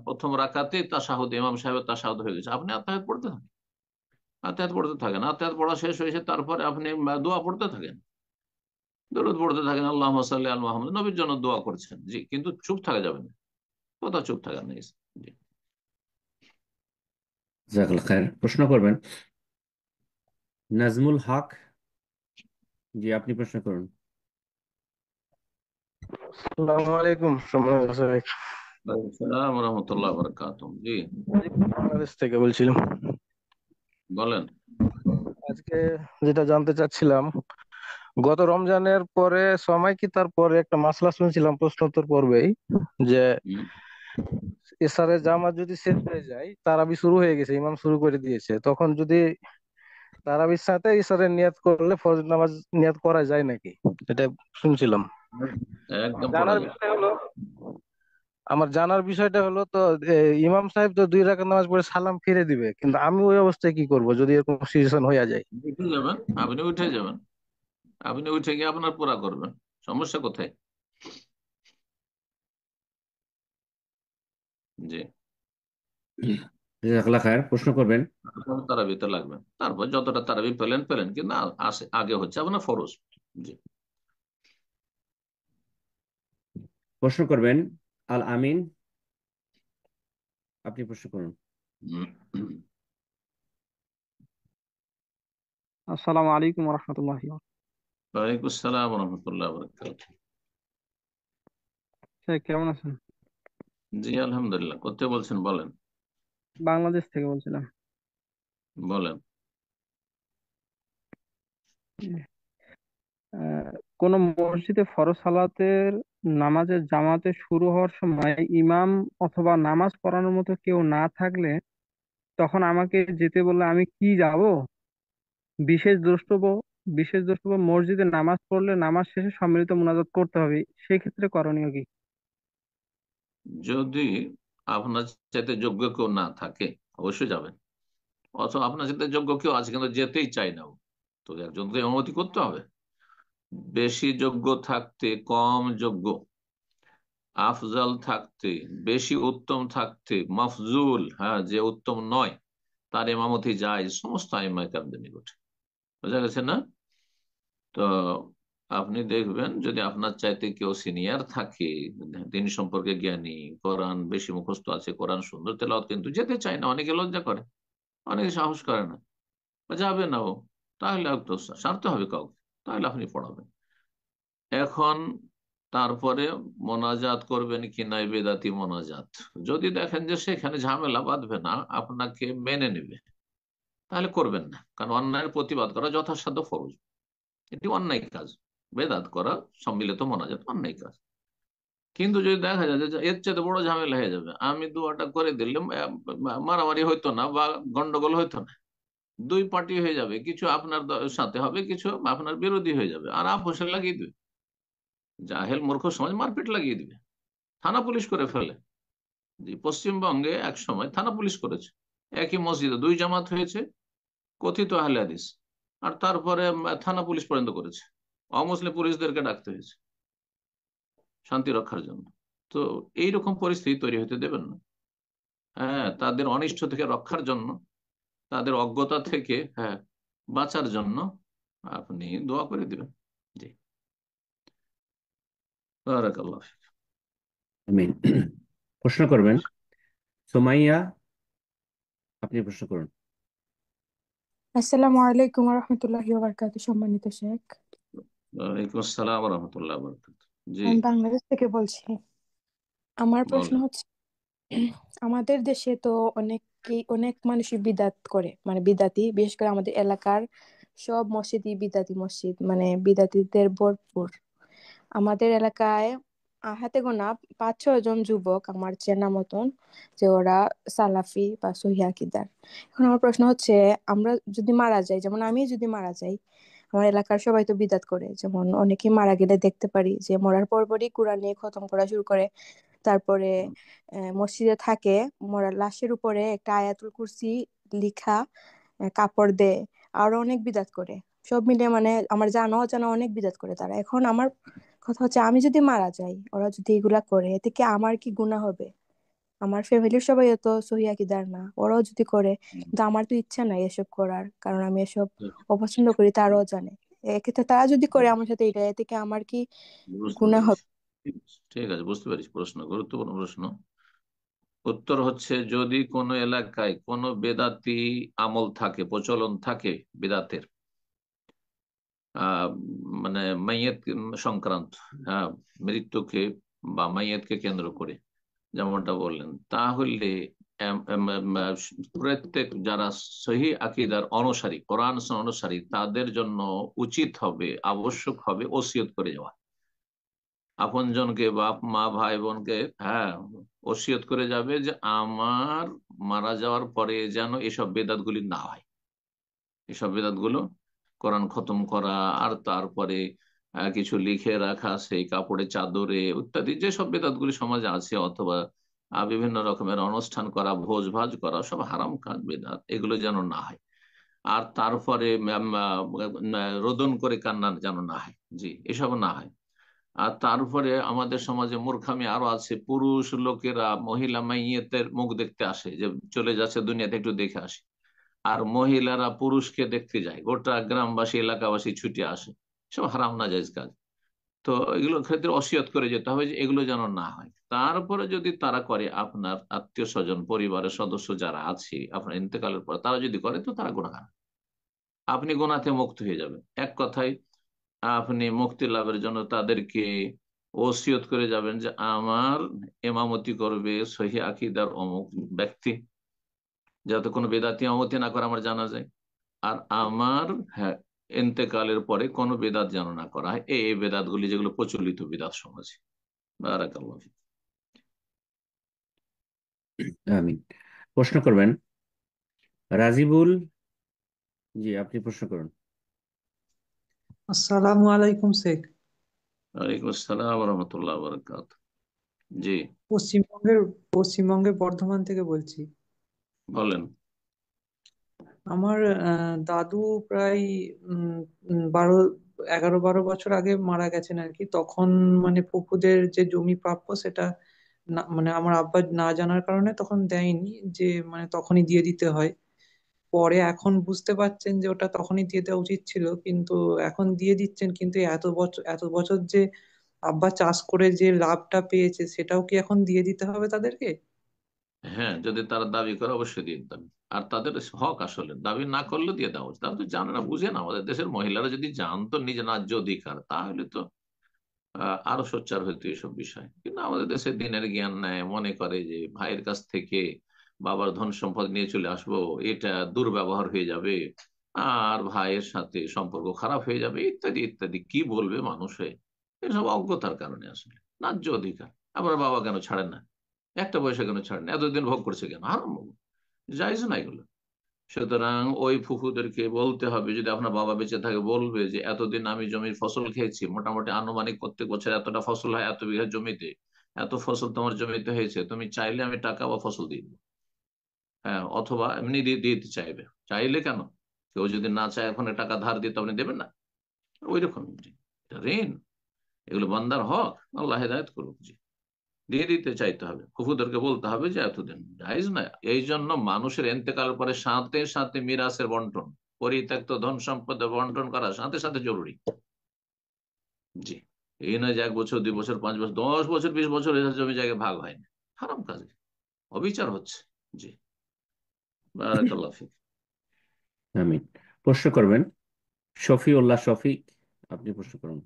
প্রথম রাকাতে তাশাহুদ, ইমাম সাহেবের তাশাহুদ হয়ে গেছে, আপনি আত্মাহাত পড়তে থাকেন, আত্মাহাত পড়তে থাকেন। আত্মাহাত পড়া শেষ হয়েছে, তারপরে আপনি দোয়া পড়তে থাকেন, দরুদ পড়তে থাকেন, আল্লাহুম্মা সাল্লি আলা মুহাম্মদ, নবীর জন্য দোয়া করছেন। জি, কিন্তু চুপ থাকা যাবে না, কোথাও চুপ থাকা নেই। জি। জাজাকাল্লাহ খায়ের। প্রশ্ন করবেন নাজমুল হক। জি, আপনি প্রশ্ন করুন। আসসালামু আলাইকুম সম্মানিত দর্শক। ওয়ালাইকুম আসসালাম ওয়া রাহমাতুল্লাহি ওয়া বারাকাতুহু। জি, বাংলাদেশ থেকে বলছিলাম। বলেন। আজকে যেটা জানতে চাচ্ছিলাম, গত রমজানের পরে সময় কি তারপরে একটা মাসলা শুনছিলাম প্রশ্নোত্তর পর্বেই, যে হুম। এসারের জামাত যদি শেষ হয়ে যায়, তারাবি শুরু হয়ে গেছে, ইমাম শুরু করে দিয়েছে, তখন যদি তারাবির সাথে ইসারের নিয়াত করলে ফরজ নামাজ নিয়াত করা যায় নাকি, এটা শুনছিলাম। একদম পড়া জানার যায়। বিষয় হলো, আমার জানার বিষয়টা হলো তো, ইমাম সাহেব তো 2 রাকাত নামাজ পড়ে সালাম ফিরে দিবে, কিন্তু আমি ওই অবস্থায় কি করব যদি এরকম সিচুয়েশন হয়ে যায়? উঠে যাবেন, আপনি উঠে যাবেন, আপনি উঠে গিয়ে আপনার পুরা করবেন, সমস্যা কোথায়? জি, জাজাকাল্লাহ খায়ের। প্রশ্ন করবেন তারাবিতে লাগবেন, তারপর যতটা তারাবি পেলেন পেলেন, কিন্তু আগে হচ্ছে আপনার ফরজ। জি। প্রশ্ন করবেন আল আমিন। আপনি প্রশ্ন করুন। আসসালামু আলাইকুম রহমতুল্লাহ। ওয়ালাইকুম আসসালাম ওয়া রাহমাতুল্লাহি ওয়া বারাকাতুহু। শেখ কেমন আছেন? জি আলহামদুলিল্লাহ। কোথায় বলছেন বলেন? বাংলাদেশ থেকে বলছিলাম। বলেন। আহ, কোন মসজিদে ফরজ সালাতের নামাজের জামাতে শুরু হওয়ার সময় ইমাম অথবা নামাজ পড়ানোর মতো কেউ না থাকলে তখন আমাকে যেতে বললে আমি কি যাব? বিশেষ দ্রষ্টব্য বিশেষ দ্রষ্টব্য, মসজিদে নামাজ পড়লে নামাজ শেষে সম্মিলিত মুনাজাত করতে হবে, সেই ক্ষেত্রে করণীয় কি? যদি আপনার চাইতে যোগ্য কেউ না থাকে অবশ্যই যাবেন, অথবা আপনার সাথে যোগ্য কেউ আছে কিন্তু যেতেই চাই না, তো একজনকে অনুমতি করতে হবে। বেশি যোগ্য থাকতে কম যোগ্য, আফজাল থাকতে বেশি উত্তম থাকতে মফজুল, হ্যাঁ, যে উত্তম নয় তার ইমামতি যায় সমস্ত আইম্মায়ে কেরামদের নিকটে। বোঝা গেছে না? তো আপনি দেখবেন যদি আপনার চাইতে কেউ সিনিয়র থাকে, দিন সম্পর্কে জ্ঞানী, কোরআন বেশি মুখস্থ আছে, কোরআন সুন্দর তেলাওয়াত, কিন্তু যেতে চায় না, অনেকে লজ্জা করে, অনেকে সাহস করে না, বা যাবে না ও, তাহলে তো সারতে হবে কাউকে, তাহলে আপনি পড়াবেন। এখন তারপরে মোনাজাত করবেন কি নাই, বেদাতি মোনাজাত, যদি দেখেন যে সেখানে ঝামেলা বাঁধবে না, আপনাকে মেনে নেবে, তাহলে করবেন না, কারণ অন্যায়ের প্রতিবাদ করা যথাসাধ্য ফরজ, এটি অন্যায় কাজ। বেদাত করা, সম্মিলিত মোনাজাত অন্যায় কাজ। কিন্তু যদি দেখা যায় যে এর চেয়ে বড় ঝামেলা হয়ে যাবে, আমি দুয়াটা করে দিলাম, মারামারি হইতো না বা গন্ডগোল হইতো না, দুই পার্টি হয়ে যাবে, কিছু আপনার সাথে হবে, কিছু আপনার বিরোধী হয়ে যাবে, আর আপোষে লাগিয়ে দিবে, জাহেল মূর্খ সমাজ মারপিট লাগিয়ে দিবে, থানা পুলিশ করে ফেলে। যে পশ্চিমবঙ্গে এক সময় থানা পুলিশ করেছে, একই মসজিদে দুই জামাত হয়েছে, কথিত আহলে হাদিস, আর তারপরে থানা পুলিশ পর্যন্ত করেছে, অমুসলিম পুলিশদেরকে ডাকতে হয়েছে শান্তি রক্ষার জন্য। তো এইরকম পরিস্থিতি তৈরি হতে দেবেন না। হ্যাঁ, তাদের অনিষ্ট থেকে রক্ষার জন্য, তাদের অজ্ঞতা থেকে, হ্যাঁ, বাঁচার জন্য আপনি দোয়া করে দিবেন। জি, বারাকাল্লাহ ফিক। আমিন। প্রশ্ন করবেন সুমাইয়া। আপনি প্রশ্ন করুন। আসসালামু আলাইকুম রহমতুল্লাহি ওয়াবারাকাতুহু। সম্মানিত শেখ, ওয়ালাইকুম আসসালাম ওয়া রাহমাতুল্লাহি ওয়া বারাকাতুহু। জি, আমি বাংলাদেশ থেকে বলছি। আমার প্রশ্ন বলেন। হচ্ছে, আমাদের দেশে তো অনেক মানুষই বিদাত করে, মানে বিদাতি, বিশেষ করে আমাদের এলাকার সব মসজিদই বিদাতি মসজিদ, মানে বিদাতিদের ভরপুর। আমাদের এলাকায় হাতে গোনা 5-6 জন যুবক আমার চেনা মতন, যে ওরা সালাফি বা সহিহ আকীদার। এখন আমার প্রশ্ন হচ্ছে, আমরা যদি মারা যাই, যেমন আমি যদি মারা যাই, আমার এলাকার সবাই তো বিদাত করে, যেমন অনেকে মারা গেলে দেখতে পারি যে মরার পরপরই কোরআন নিয়ে খতম করা শুরু করে, তারপরে মসজিদে থাকে, মরার লাশের উপরে একটা আয়াতুল কুরসি লিখা কাপড় দেয়, আরো অনেক বিদাত করে। সব মিলে মানে আমার জানা অজানা অনেক বিদাত করে তারা। এখন আমার কথা হচ্ছে, আমি যদি মারা যাই, ওরা যদি এগুলা করে, এতে কি আমার কি গুনাহ হবে? আমার ফ্যামিলির সবাই এত সহি আকীদার না, ওরাও যদি করে, কিন্তু আমার তো ইচ্ছা নাই এসব করার, কারণ আমি এসব অপছন্দ করি, তারাও জানে। এক্ষেত্রে তারা যদি করে আমার সাথে এটা, এতে কি আমার কি বুঝতে গুনাহ পেরেছি। হবে? ঠিক আছে, বুঝতে পেরেছি। প্রশ্ন গুরুত্বপূর্ণ প্রশ্ন। উত্তর হচ্ছে, যদি কোনো এলাকায় কোনো বেদাতি আমল থাকে, প্রচলন থাকে বেদাতের, আহ মানে মাইয়াত সংক্রান্ত, হ্যাঁ, মৃত্যুকে বা মাইয়াতকে কেন্দ্র করে যেমনটা বললেন, তাহলে প্রত্যেক যারা সহি আকীদার অনুসারী, কোরআন অনুসারী, তাদের জন্য উচিত হবে, আবশ্যক হবে ওসিয়ত করে যাওয়া। আপনজনকে, বাপ মা ভাই বোনকে, হ্যাঁ, ওসিয়ত করে যাবে যে আমার মারা যাওয়ার পরে যেন এসব বেদাত গুলি না হয়। এসব বেদাত গুলো, কোরআন খতম করা, আর তারপরে কিছু লিখে রাখা সেই কাপড়ে চাদরে ইত্যাদি যেসব বেদাত গুলি সমাজে আছে, অথবা বিভিন্ন রকমের অনুষ্ঠান করা, ভোজ ভাজ করা, সব হারাম কাজ, বেদাত, এগুলো যেন না হয়। আর তারপরে রোদন করে কান্না যেন না হয়, জি, এসব না হয়। আর তারপরে আমাদের সমাজে মূর্খামি আরো আছে, পুরুষ লোকেরা মহিলা মাইয়েতের মুখ দেখতে আসে, যে চলে যাচ্ছে দুনিয়াতে, একটু দেখে আসে, আর মহিলারা পুরুষকে দেখতে যায়, গোটা গ্রামবাসী এলাকাবাসী ছুটে আসে। সব হারাম নাজায়েজ কাজ। তো এগুলোর ক্ষেত্রে ওসিয়ত করে যেতে হবে যে এগুলো যেন না হয়। তারপরে যদি তারা করে, আপনার আত্মীয় স্বজন, পরিবারের সদস্য যারা আছে আপনার ইন্তেকালের পর, তারা যদি করে, তো তারা গুনাহগার, আপনি গুনাহ থেকে মুক্ত হয়ে যাবেন। এক কথায়, আপনি মুক্তি লাভের জন্য তাদেরকে ওসিয়ত করে যাবেন যে আমার ইমামতি করবে সহি আকীদার অমুক ব্যক্তি, যাতে কোনো বেদাতি ইমামতি না করে আমার জানা যায়। আর আমার, হ্যাঁ, ইন্তেকালের পরে কোনো বেদাত যেন না করা হয়, এই বেদাত গুলি যেগুলো প্রচলিত বেদাত সমাজে। বারাকাল্লাহ ফিক। আমিন। প্রশ্ন করবেন রাজিবুল। জি, আপনি প্রশ্ন করুন। আসসালামু আলাইকুম শেখ। ওয়ালাইকুম আসসালাম রহমতুল্লাহ বারাকাত। জি, পশ্চিমবঙ্গের পশ্চিমবঙ্গের বর্ধমান থেকে বলছি। বলেন। আমার দাদু প্রায় 12 11-12 বছর আগে মারা গেছেন আর কি। তখন মানে ফুফুদের যে জমি প্রাপ্য সেটা না, মানে আমার আব্বা না জানার কারণে তখন দেয়নি, যে মানে তখনই দিয়ে দিতে হয়। পরে এখন বুঝতে পারছেন যে ওটা তখনই দিয়ে দেওয়া উচিত ছিল, কিন্তু এখন দিয়ে দিচ্ছেন। কিন্তু এত বছর যে আব্বা চাষ করে যে লাভটা পেয়েছে, সেটাও কি এখন দিয়ে দিতে হবে তাদেরকে? হ্যাঁ, যদি তারা দাবি করে অবশ্যই দিয়ে দিতে হবে। আর তাদের হক, আসলে দাবি না করলে দিয়ে দেওয়া উচিত। তারা তো জানে না, বুঝে না। আমাদের দেশের মহিলারা যদি জানতো নিজের ন্যায্য অধিকার, তাহলে তো আরো সোচ্চার হইতো এইসব বিষয়। কিন্তু আমাদের দেশে দিনের জ্ঞান নেয়, মনে করে যে ভাইয়ের কাছ থেকে বাবার ধন সম্পদ নিয়ে চলে আসবো, এটা দুর্ব্যবহার হয়ে যাবে, আর ভাইয়ের সাথে সম্পর্ক খারাপ হয়ে যাবে, ইত্যাদি ইত্যাদি। কি বলবে মানুষ হয়ে, এসব অজ্ঞতার কারণে। আসলে ন্যায্য অধিকার, আমার বাবা কেন ছাড়েন না, একটা পয়সা কেন ছাড়েন, এতদিন ভোগ করছে কেন, হারাম, জায়েজ না এগুলো। সুতরাং ওই ফুফুদেরকে বলতে হবে, যদি আপনার বাবা বেঁচে থাকে, বলবে যে এতদিন আমি জমির ফসল খেয়েছি, মোটামুটি আনুমানিক প্রত্যেক বছর এতটা ফসল হয় এত বিঘা জমিতে, এত ফসল তোমার জমিতে হয়েছে, তুমি চাইলে আমি টাকা বা ফসল দিয়ে দেবো। হ্যাঁ, অথবা এমনি দিয়ে দিতে চাইবে, চাইলে কেন, কেউ যদি না চায় এখন টাকা ধার দিতে, আপনি দেবেন না? ওই রকম ঋণ, এগুলো বান্দার হক, আল্লাহ হেদায়েত করুক। জি, দিয়ে দিতে চাইতে হবে, ফুফুদেরকে বলতে হবে যে এতদিন, জায়েজ না। এই জন্য মানুষের এন্তেকালের পরে সাথে সাথে মিরাসের বন্টন, পরিত্যক্ত ধন সম্পদের বন্টন করা সাথে সাথে জরুরি। জি, এই নয় যে 1 বছর 2 বছর 5 বছর 10 বছর 20 বছর জমি জায়গায় ভাগ হয়নি, হারাম কাজে অবিচার হচ্ছে। জি, বারাকাল্লাহ ফিক। আমিন। প্রশ্ন করবেন শফিউল্লাহ শফিক, আপনি প্রশ্ন করুন।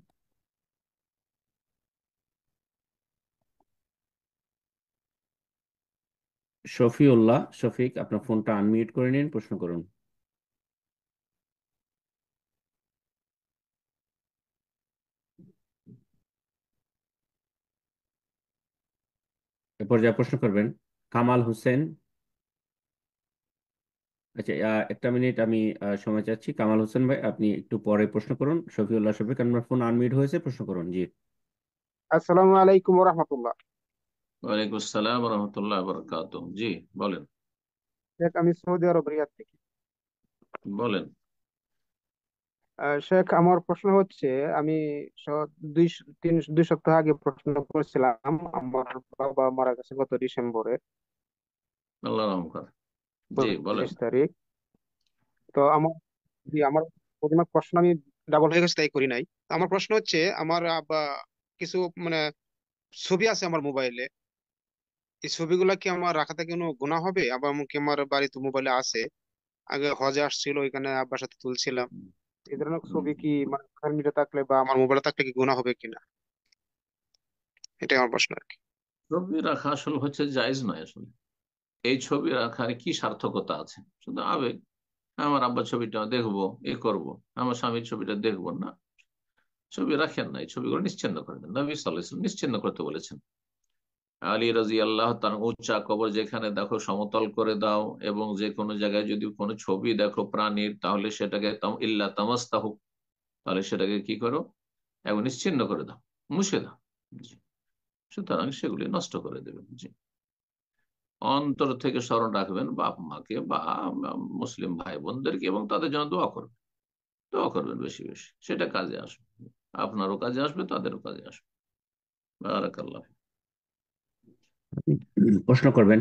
শফিউল্লাহ শফিক, আপনার ফোনটা আনমিউট করে নিন, প্রশ্ন করুন। এরপর যা প্রশ্ন করবেন কামাল হোসেন। আচ্ছা, একটা মিনিট আমি সময় চাচ্ছি। কামাল হোসেন ভাই, আপনি একটু পরে প্রশ্ন করুন। শফিউল্লাহ শফিক, আপনার ফোন আনমিউট হয়েছে, প্রশ্ন করুন। জি। আসসালামু আলাইকুম রহমতুল্লাহ। ওয়ালাইকুম আসসালাম রহমতুল্লাহ বারাকাতুহু। জি, বলেন। দেখ, আমি সৌদি আরব রিয়াদ থেকে। বলেন। শেখ, আমার প্রশ্ন হচ্ছে, আমি দুই সপ্তাহ আগে প্রশ্ন করেছিলাম। আমার বাবা মারা গেছে গত ডিসেম্বরে, আল্লাহ রহম করে। জি বলেন। 29 তারিখ। তো আমার অধিকাংশ প্রশ্ন আমি ডাবল হয়ে গেছে তাই করি নাই। তো আমার প্রশ্ন হচ্ছে, আমার কিছু মানে ছবি আছে আমার মোবাইলে। এই ছবিগুলা কি আমার রাখাতে কোনো গুনাহ হবে? আবার কি আমার বাড়িতে মোবাইলে আছে, আগে হজে আসছিল ওইখানে আব্বার সাথে তুলছিলাম। এই ধরনের হুম। ছবি কি মানে সোশ্যাল মিডিয়া থাকলে বা আমার মোবাইলে থাকলে কি গুনাহ হবে কিনা, এটাই আমার প্রশ্ন আর কি। ছবি রাখা আসলে হচ্ছে জায়েজ নয় আসলে। এই ছবি রাখার কি সার্থকতা আছে? শুধু আবেগ, আমার আব্বার ছবিটা দেখবো, এ করব, আমার স্বামীর ছবিটা দেখবো না। ছবি রাখেন না, এই ছবিগুলো নিশ্চিহ্ন করে দেন। নবী সাল্লাল্লাহু আলাইহি ওয়াসাল্লাম নিশ্চিহ্ন করতে বলেছেন। আলী রাজি আল্লাহ তার উঁচা কবর যেখানে দেখো সমতল করে দাও, এবং যে কোনো জায়গায় যদি কোনো ছবি দেখো প্রাণীর, তাহলে সেটাকে ইল্লা তামাস্তাহু, তাহলে সেটাকে কি করো, এবং নিশ্চিহ্ন করে দাও, মুছে দাও। জি। সুতরাং সেগুলি নষ্ট করে দেবেন। জি। অন্তর থেকে স্মরণ রাখবেন বাপ মাকে বা মুসলিম ভাই বোনদেরকে, এবং তাদের জন্য দোয়া করবেন। দোয়া করবেন বেশি বেশি, সেটা কাজে আসবে। আপনারও কাজে আসবে, তাদেরও কাজে আসবে। বারাকাল্লাহ। প্রশ্ন করবেন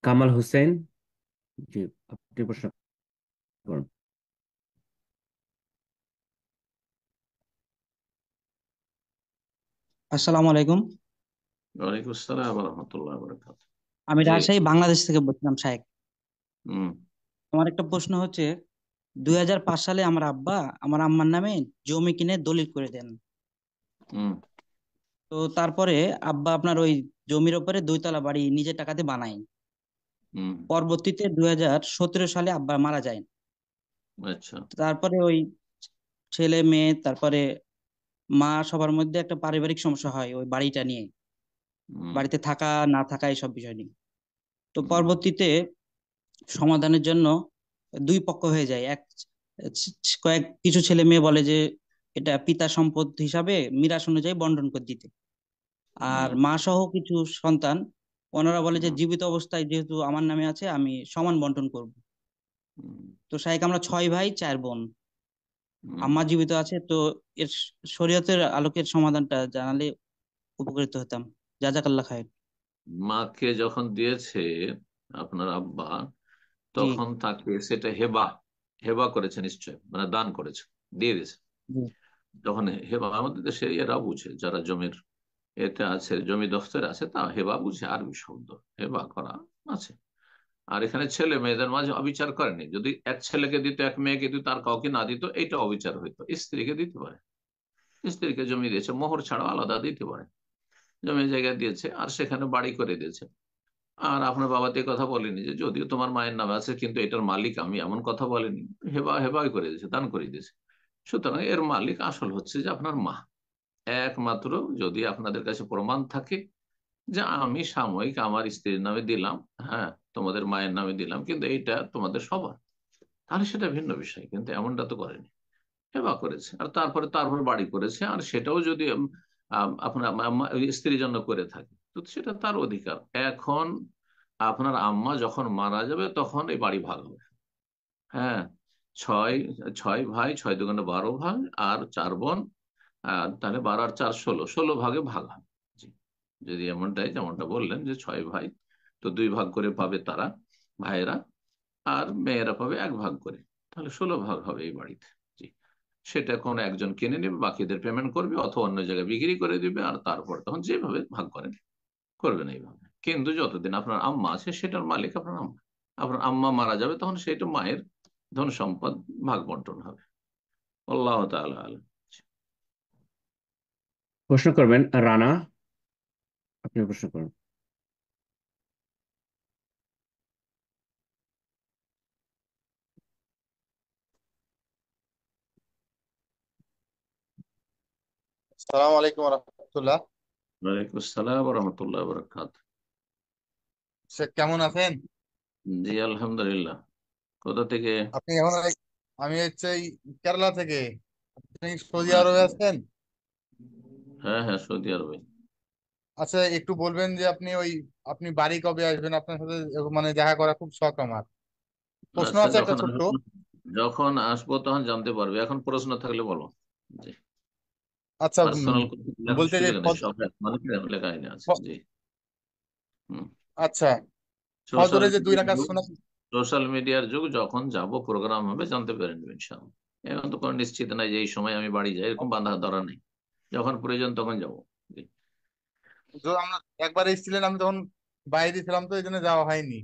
কামাল হোসেন। জি, আপনি প্রশ্ন করুন। আসসালামু আলাইকুম। ওয়ালাইকুম আসসালাম ওয়া রাহমাতুল্লাহি ওয়া বারাকাতুহু। আমি জি। রাজশাহী বাংলাদেশ থেকে বলছিলাম শাহেক। হুম। আমার একটা প্রশ্ন হচ্ছে, 2005 সালে আমার আব্বা আমার আম্মার নামে জমি কিনে দলিল করে দেন। হুম। তো তারপরে আব্বা আপনার ওই জমির ওপরে 2 তলা বাড়ি নিজের টাকাতে বানায়। হুম। পরবর্তীতে 2017 সালে আব্বা মারা যায়। আচ্ছা। তারপরে ওই ছেলে মেয়ে, তারপরে মা, সবার মধ্যে একটা পারিবারিক সমস্যা হয় ওই বাড়িটা নিয়ে, হুম। বাড়িতে থাকা না থাকা এইসব বিষয় নিয়ে। তো হুম। পরবর্তীতে সমাধানের জন্য দুই পক্ষ হয়ে যায়। কিছু ছেলে মেয়ে বলে যে এটা পিতা সম্পদ হিসাবে মিরাস অনুযায়ী বন্টন করে দিতে, আর হুম। মা সহ কিছু সন্তান ওনারা বলে যে হুম। জীবিত অবস্থায় যেহেতু আমার নামে আছে আমি সমান বন্টন করব। হুম। তো শাইখ আমরা 6 ভাই 4 বোন, হুম। আম্মা জীবিত আছে। তো এর শরীয়তের আলোকের সমাধানটা জানালে উপকৃত হতাম। জাজাকাল্লাহ খায়ের। মাকে যখন দিয়েছে আপনার আব্বা, জি তখন তাকে সেটা হেবা, হেবা করেছে নিশ্চয়, মানে দান করেছে, দিয়ে দিয়েছে। জি যখন হেবা, আমাদের দেশে এরা বুঝে, যারা জমির এতে আছে, জমি দফতরে আছে, তা হেবা বুঝে, আরবি শব্দ হেবা করা আছে। আর এখানে ছেলে মেয়েদের মাঝে অবিচার করেনি। যদি এক ছেলেকে দিত, এক মেয়েকে দিত, আর কাউকে না দিত, এটা অবিচার হইতো। স্ত্রীকে দিতে পারে, স্ত্রীকে জমি দিয়েছে, মোহর ছাড়াও আলাদা দিতে পারে। জমি জায়গা দিয়েছে আর সেখানে বাড়ি করে দিয়েছে, আর আপনার বাবা তো এই কথা বলেনি যে যদিও তোমার মায়ের নামে আছে কিন্তু এটার মালিক আমি, এমন কথা বলেনি। হেবা হেবাই করে দিয়েছে, দান করে দিয়েছে। সুতরাং এর মালিক আসল হচ্ছে যে আপনার মা। একমাত্র যদি আপনাদের কাছে প্রমাণ থাকে যে আমি সাময়িক আমার স্ত্রীর নামে দিলাম, হ্যাঁ তোমাদের মায়ের নামে দিলাম, কিন্তু এইটা তোমাদের সবার, তাহলে সেটা ভিন্ন বিষয়। কিন্তু এমনটা তো করেনি, হেবা করেছে, আর তারপর বাড়ি করেছে। আর সেটাও যদি আপনার স্ত্রীর জন্য করে থাকে, তো সেটা তার অধিকার। এখন আপনার আম্মা যখন মারা যাবে তখন এই বাড়ি ভাগ হবে। হ্যাঁ, ছয়, 6 ভাই, 6 × 2 = 12 ভাগ, আর 4 বোন, তাহলে 12 আর 4 16, 16 ভাগে ভাগ হবে। জি। যদি এমনটাই যেমনটা বললেন যে 6 ভাই, তো 2 ভাগ করে পাবে তারা, ভাইয়েরা, আর মেয়েরা পাবে 1 ভাগ করে, তাহলে 16 ভাগ হবে এই বাড়িতে। জি। সেটা কোনো একজন কিনে নেবে, বাকিদের পেমেন্ট করবে, অথবা অন্য জায়গায় বিক্রি করে দিবে, আর তারপর তখন যেভাবে ভাগ করেন করবেন এইভাবে। কিন্তু যতদিন আপনার আম্মা আছে সেটার মালিক আপনার আম্মা। আপনার আম্মা মারা যাবে তখন সেটা মায়ের ধন সম্পদ ভাগ বন্টন হবে। আল্লাহ তাআলা আলাম। প্রশ্ন করবেন রানা। আপনি প্রশ্ন করুন। সালাম আলাইকুম রহমতুল্লাহ। ওয়ালাইকুম আসসালাম ওয়া রাহমাতুল্লাহি ওয়া বারাকাতুহু। শেখ কেমন আছেন? জি আলহামদুলিল্লাহ। কোথা থেকে? আপনি এখন আমি হচ্ছে এই কেরালা থেকে। আপনি সৌদি আরবে আচ্ছা। আছেন? হ্যাঁ হ্যাঁ, সৌদি আরবে। আচ্ছা, একটু বলবেন যে আপনি বাড়ি কবে আসবেন? আপনার সাথে মানে দেখা করা খুব শখ আমার। প্রশ্ন আচ্ছা, আছে একটা যখন ছোট্ট। আসবেন, যখন আসবো তখন জানতে পারবে, এখন প্রশ্ন থাকলে বলো। জি, আচ্ছা, পার্সোনাল লেখার বলতে যে সুযোগ নেই, সব মানে লেখা আছে। জি। হুম। আচ্ছা, সোশ্যাল ফজরে যে দুই মিডিয়ার রাকাত যুগ, সুন্নাত। সোশ্যাল মিডিয়ার যুগ, যখন যাব প্রোগ্রাম হবে জানতে পেরে নেবেন ইনশাআল্লাহ। এখন তো কোনো নিশ্চিত নাই যে এই সময় আমি বাড়ি যাই, এরকম বাঁধা ধরা নেই, যখন প্রয়োজন তখন যাবো। জি। আমরা একবার এসেছিলেন, আমি তখন বাইরে ছিলাম, তো এই জন্য যাওয়া হয়নি।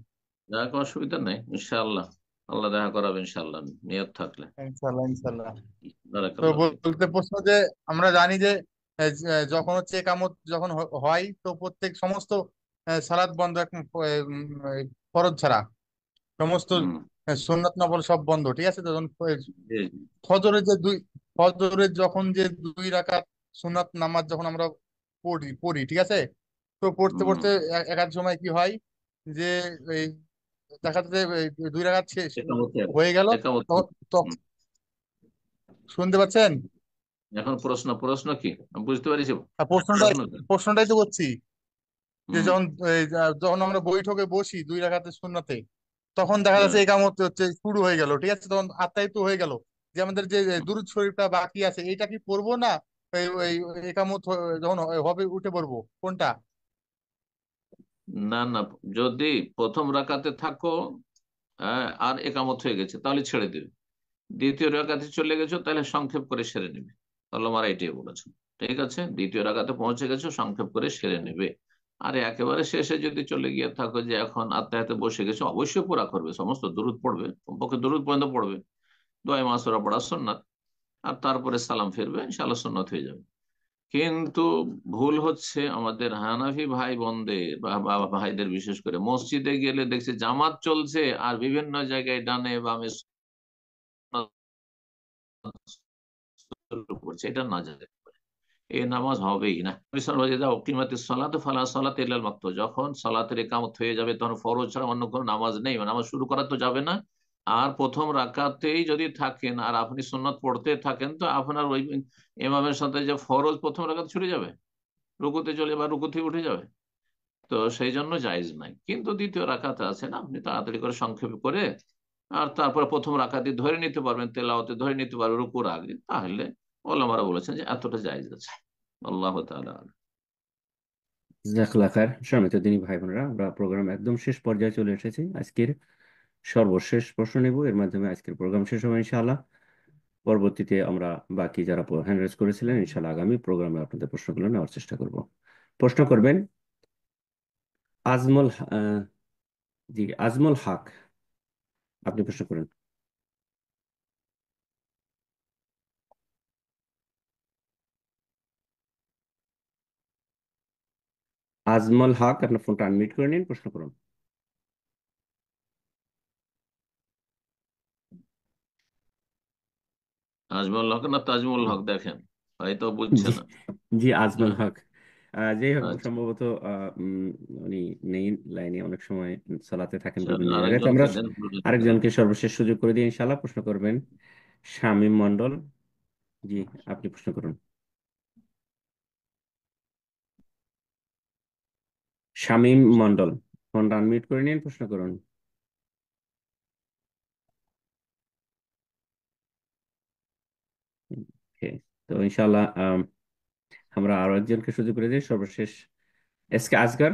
যাক, অসুবিধা নেই ইনশাআল্লাহ, আল্লাহ দেখা করাবে ইনশাআল্লাহ, নিয়ত থাকলে। ইনশাল্লাহ, ইনশাল্লাহ। তো বারাকাল্লাহ ফিক। বলতে প্রশ্ন যে আমরা জানি যে যখন হচ্ছে একামত যখন হয়, তো প্রত্যেক সমস্ত সালাত বন্ধ, ফরজ ছাড়া সমস্ত হুম। সুন্নাত নফল সব বন্ধ, ঠিক আছে? তো যখন জি, জি। ফজরের যে দুই ফজরের যখন যে দুই রাকাত সুন্নাত নামাজ যখন আমরা পড়ি, ঠিক আছে? তো পড়তে হুম। পড়তে এক এক সময় কি হয় যে এই দেখা যাচ্ছে যে এই দুই রাকাত শেষ একামতের হয়ে গেল, একামত। তখন তখন শুনতে পাচ্ছেন? এখন প্রশ্ন, প্রশ্ন কি আমি বুঝতে পারছি। প্রশ্নটাই প্রশ্ন কি? প্রশ্নটাই তো করছি যে হুম। যখন আমরা বৈঠকে বসি দুই রাকাতের সুন্নাতে, তখন দেখা যাচ্ছে হ্যাঁ। একামত হচ্ছে শুরু হয়ে গেল, ঠিক আছে? তখন আত্মাই তো হয়ে গেল যে আমাদের যে দুরূদ শরীফটা বাকি আছে, এটা কি পড়বো না ওই একামত যখন হবে উঠে পড়বো, কোনটা? না, না, যদি প্রথম রাকাতে থাকো, আর একামত হয়ে গেছে, তাহলে ছেড়ে দেবে। দ্বিতীয় রাকাতে চলে গেছো, তাহলে সংক্ষেপ করে সেরে নেবে। আল্লাহ মারা এটাই বলেছেন। ঠিক আছে, দ্বিতীয় রাকাতে পৌঁছে গেছো, সংক্ষেপ করে সেরে নেবে। আর একেবারে শেষে যদি চলে গিয়ে থাকো যে এখন আত্মাহাতে বসে গেছো, অবশ্যই পুরা করবে, সমস্ত দুরূদ পড়বে, কমপক্ষে দুরূদ পর্যন্ত পড়বে। দোয়া মাসুরা পড়া সুন্নাত। আর তারপরে সালাম ফিরবে, ইনশাআল্লাহ সুন্নাত হয়ে যাবে। কিন্তু ভুল হচ্ছে আমাদের হানাফি ভাই বোনদের বা ভাইদের, বিশেষ করে মসজিদে গেলে দেখছি জামাত চলছে আর বিভিন্ন জায়গায় ডানে বামে শুরু করছে, এটা না যেতে পারে, এই নামাজ হবেই না। যখন সালাতের একামত হয়ে যাবে, তখন ফরজ ছাড়া অন্য কোনো নামাজ নেই, নামাজ শুরু করা তো যাবে না। আর প্রথম রাকাতেই যদি থাকেন আর আপনি সুন্নাত পড়তে থাকেন, তো আপনার ওই ইমামের সাথে যে ফরজ প্রথম রাকাত ছুটে যাবে, রুকুতে চলে বা রুকু থেকে উঠে যাবে। তো সেই জন্য জায়েজ নাই। কিন্তু দ্বিতীয় রাকাতে আছে না, আপনি তাড়াতাড়ি করে সংক্ষেপ করে আর তারপরে প্রথম রাকাতে ধরে নিতে পারবেন, তেলাওয়াতে ধরে নিতে পারবেন রুকুর আগে, তাহলে ওলামারা বলেছেন যে এতটা জায়েজ আছে। আল্লাহ তাআলা আ'লাম। জাজাকাল্লাহ খায়ের। সম্মানিত দিনী ভাই বোনেরা, আমরা প্রোগ্রাম একদম শেষ পর্যায়ে চলে এসেছি। আজকের সর্বশেষ প্রশ্ন নেব, এর মাধ্যমে আজকের প্রোগ্রাম শেষ হবে ইনশাআল্লাহ। পরবর্তীতে আমরা বাকি যারা হ্যান্ড রেজ করেছিলেন, ইনশাআল্লাহ আগামী প্রোগ্রামে আপনাদের প্রশ্নগুলো নেওয়ার চেষ্টা করব। প্রশ্ন করবেন আজমল, জি আজমল হক, আপনি প্রশ্ন করুন। আজমল হক, আপনার ফোনটা আনমিউট করে নিন, প্রশ্ন করুন। আজমল হক না তাজমুল হক, দেখেন হয়তো বুঝছে জি, না। জি আজমল হ্যাঁ, হক। যাই হোক, আচ্ছা, সম্ভবত উনি নেই লাইনে, অনেক সময় সালাতে থাকেন চলো বিভিন্ন জায়গায়। তো আরেকজনকে আমরা দেন। আরেকজনকে সর্বশেষ সুযোগ করে দিই ইনশাআল্লাহ। প্রশ্ন করবেন শামীম মন্ডল, জি আপনি প্রশ্ন করুন। শামীম মন্ডল, ফোনটা আনমিউট করে নিন, প্রশ্ন করুন। ওকে, তো ইনশাআল্লাহ আমরা আরো একজনকে সুযোগ করে দিই সর্বশেষ। এস কে আসগর,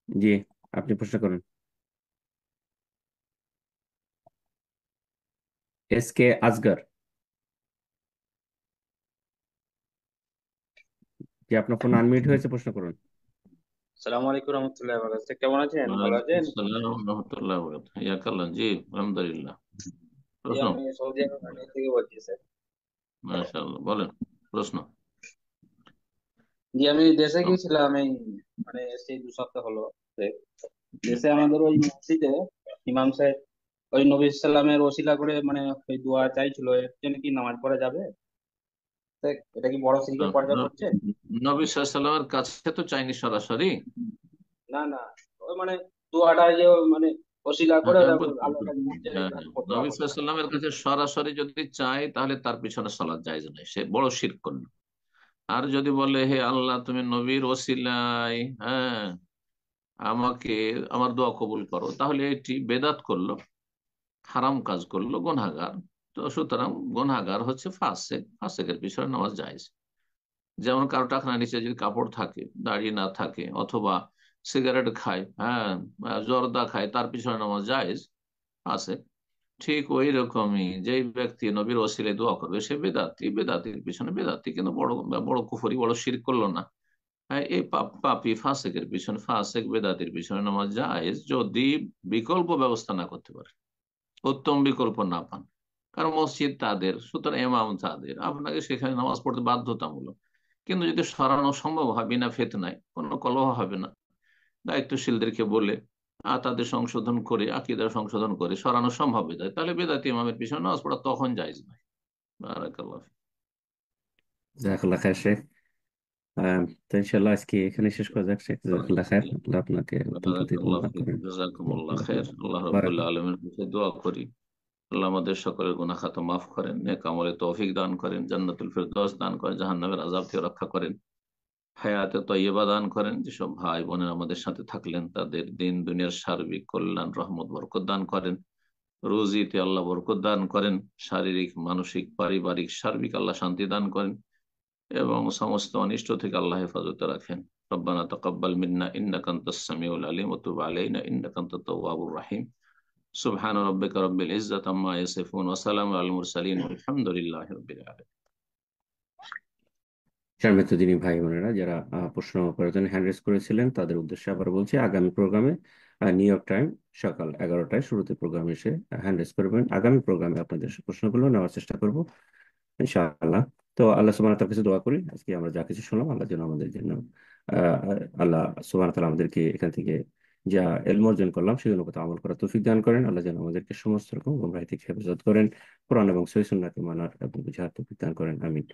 জি আপনি প্রশ্ন করুন। এস কে আসগর, জি আপনার ফোন আনমিউট হয়েছে, প্রশ্ন করুন। সালাম আলাইকুম রহমতুল্লাহ বরকাতুহু। কেমন আছেন? ভালো ওয়ালাইকুম আছেন? আসসালাম রহমতুল্লাহ বরকাতুহু। ইয়াকাল্লাহ, জি আলহামদুলিল্লাহ। জি, প্রশ্ন। আমি সৌদি আরব থেকে বলছি স্যার। মাশাআল্লাহ, বলেন প্রশ্ন। জি, আমি দেশে গিয়েছিলাম এই মানে সেই 2 সপ্তাহ হলো। তো দেশে আমাদের ওই মসজিদে ইমাম সাহেব ওই নবী সাল্লামের ওসিলা করে মানে ওই দোয়া চাইছিল, এর জন্য কি নামাজ পড়া যাবে? তো এটা কি বড় শিরকের পর্যায়ে পড়ছে? নবী সাল্লাল্লাহু আলাইহি সাল্লামের কাছে তো চাইনি সরাসরি। না, না, ওই মানে দোয়াটা যে মানে ওসিলা করে হ্যাঁ, আল্লাহর কাছে পৌঁছে হ্যাঁ, এটা হ্যাঁ, করতে নবী হবে। সাল্লাল্লাহু আলাইহি সাল্লামের কাছে সরাসরি যদি চাই, তাহলে তার পিছনে সালাত জায়েজ নয়, সে বড় শিরক করলো। আর যদি বলে হে আল্লাহ, তুমি নবীর ওসিলায়, হ্যাঁ, আমাকে আমার দোয়া কবুল করো, তাহলে এটি বেদাত করলো। হারাম কাজ করলো, গুনাহগার। তো সুতরাং গুনাহগার হচ্ছে ফাসেক, ফাসেকের পিছনে নামাজ জায়েজ। যেমন কারো টাকনা নিচে যদি কাপড় থাকে, দাড়ি না থাকে, অথবা সিগারেট খায়, হ্যাঁ, জর্দা খায়, তার পিছনে নামাজ জায়েজ আছে। ঠিক ওই রকমই যেই ব্যক্তি নবীর ওসিলায় দোয়া করবে সে বেদাতি, বেদাতির পিছনে বেদাতি, কিন্তু বড় বড় কুফরি, বড় শিরক করলো না। হ্যাঁ, এই পাপী ফাসেকের পিছনে, ফাসেক বেদাতির পিছনে নামাজ জায়েজ, যদি বিকল্প ব্যবস্থা না করতে পারে, উত্তম বিকল্প না পান। কারণ মসজিদ তাদের, সুতরাং ইমাম তাদের, আপনাকে সেখানে নামাজ পড়তে বাধ্যতামূলক। কিন্তু যদি সরানো সম্ভব হয় বিনা ফিতনায়, কোনো কলহ হবে না, দায়িত্বশীলদেরকে বলে তাদের সংশোধন করে, আকীদা সংশোধন করে সরানো সম্ভব হয়ে যায়, তাহলে বেদাতি ইমামের পিছনে নামাজ পড়া তখন জায়েজ নয়। বারাকাল্লাহ ফিক। জাজাকাল্লাহ খায়ের শেখ। তো ইনশাল্লাহ আজকে এখানে শেষ করা যাক শেখ। জাজাকাল্লাহ খায়ের, আল্লাহ আপনাকে উত্তম প্রতিদান বারাকাল্লাহ দান ফিক, করেন। জাযাকুমুল্লাহ খাইর। আল্লাহ রাব্বুল বারাকাল্লাহ। আলামিনের কাছে দোয়া করি, আল্লাহ আমাদের সকলের গুনাহ খাতা মাফ করেন, নেক আমলে তৌফিক দান করেন, জান্নাতুল ফেরদৌস দান করেন, জাহান্নামের আযাব থেকে রক্ষা করেন, হায়াতে তয়্যিবা দান করেন। যেসব ভাই বোনের আমাদের সাথে থাকলেন তাদের দিন দুনিয়ার সার্বিক কল্যাণ, রহমত, বরকত দান করেন। রুজিতে আল্লাহ বরকত দান করেন, শারীরিক, মানসিক, পারিবারিক, সার্বিক আল্লাহ শান্তি দান করেন, এবং সমস্ত অনিষ্ট থেকে আল্লাহ হেফাজতে রাখেন। রব্বানা তাকাব্বাল মিন্না ইন্নাকা আনতাস সামিউল আলিম ওয়া তুব আলাইনা ইন্নাকা আনতাত তাওয়াবুর রাহিম। সুবহান রাব্বিকা রাব্বিল ইজ্জাতি আম্মা ইয়াসিফুন ওয়া সালামুন আলাল মুরসালিন ওয়ালহামদুলিল্লাহি রাব্বিল আলামিন। সম্মানিত দিনী ভাই বোনেরা, যারা প্রশ্ন করার জন্য হ্যান্ড রেজ করেছিলেন তাদের উদ্দেশ্যে আবার বলছি, আগামী প্রোগ্রামে নিউ ইয়র্ক টাইম সকাল 11টায় শুরুতে প্রোগ্রামে এসে হ্যান্ড রেজ করবেন। আগামী প্রোগ্রামে আপনাদের প্রশ্নগুলো নেওয়ার চেষ্টা করব ইনশাআল্লাহ। তো আল্লাহ সুবহানাহু ওয়া তাআলার কাছে দোয়া করি আজকে আমরা যা কিছু শুনলাম আল্লাহ যেন আমাদের জন্য আহ, আল্লাহ সুবহানাহু ওয়া তাআলা আমাদেরকে এখান থেকে যা ইলম অর্জন করলাম সেগুলোর উপর আমল করার তৌফিক দান করেন। আল্লাহ যেন আমাদেরকে সমস্ত রকম গুমরাহি থেকে হেফাজত করেন, কোরআন এবং সহিহ সুন্নাহকে মানার এবং বুঝার তৌফিক দান করেন, আমিন।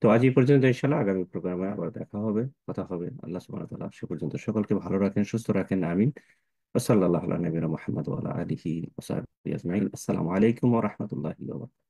তো আজ এই পর্যন্ত, ইনশাআল্লাহ আগামী প্রোগ্রামে আবার দেখা হবে, কথা হবে। আল্লাহ সুবহানাহু ওয়া তাআলা সে পর্যন্ত সকলকে ভালো রাখেন, সুস্থ রাখেন, আমিন। ওয়া সাল্লাল্লাহু আলা নবিয়িনা মুহাম্মদ ওয়া আলা আলিহি ওয়া সাহবিহি আজমাইন। আসসালামু আলাইকুম ওয়া রাহমাতুল্লাহি ওয়া বারাকাতুহু।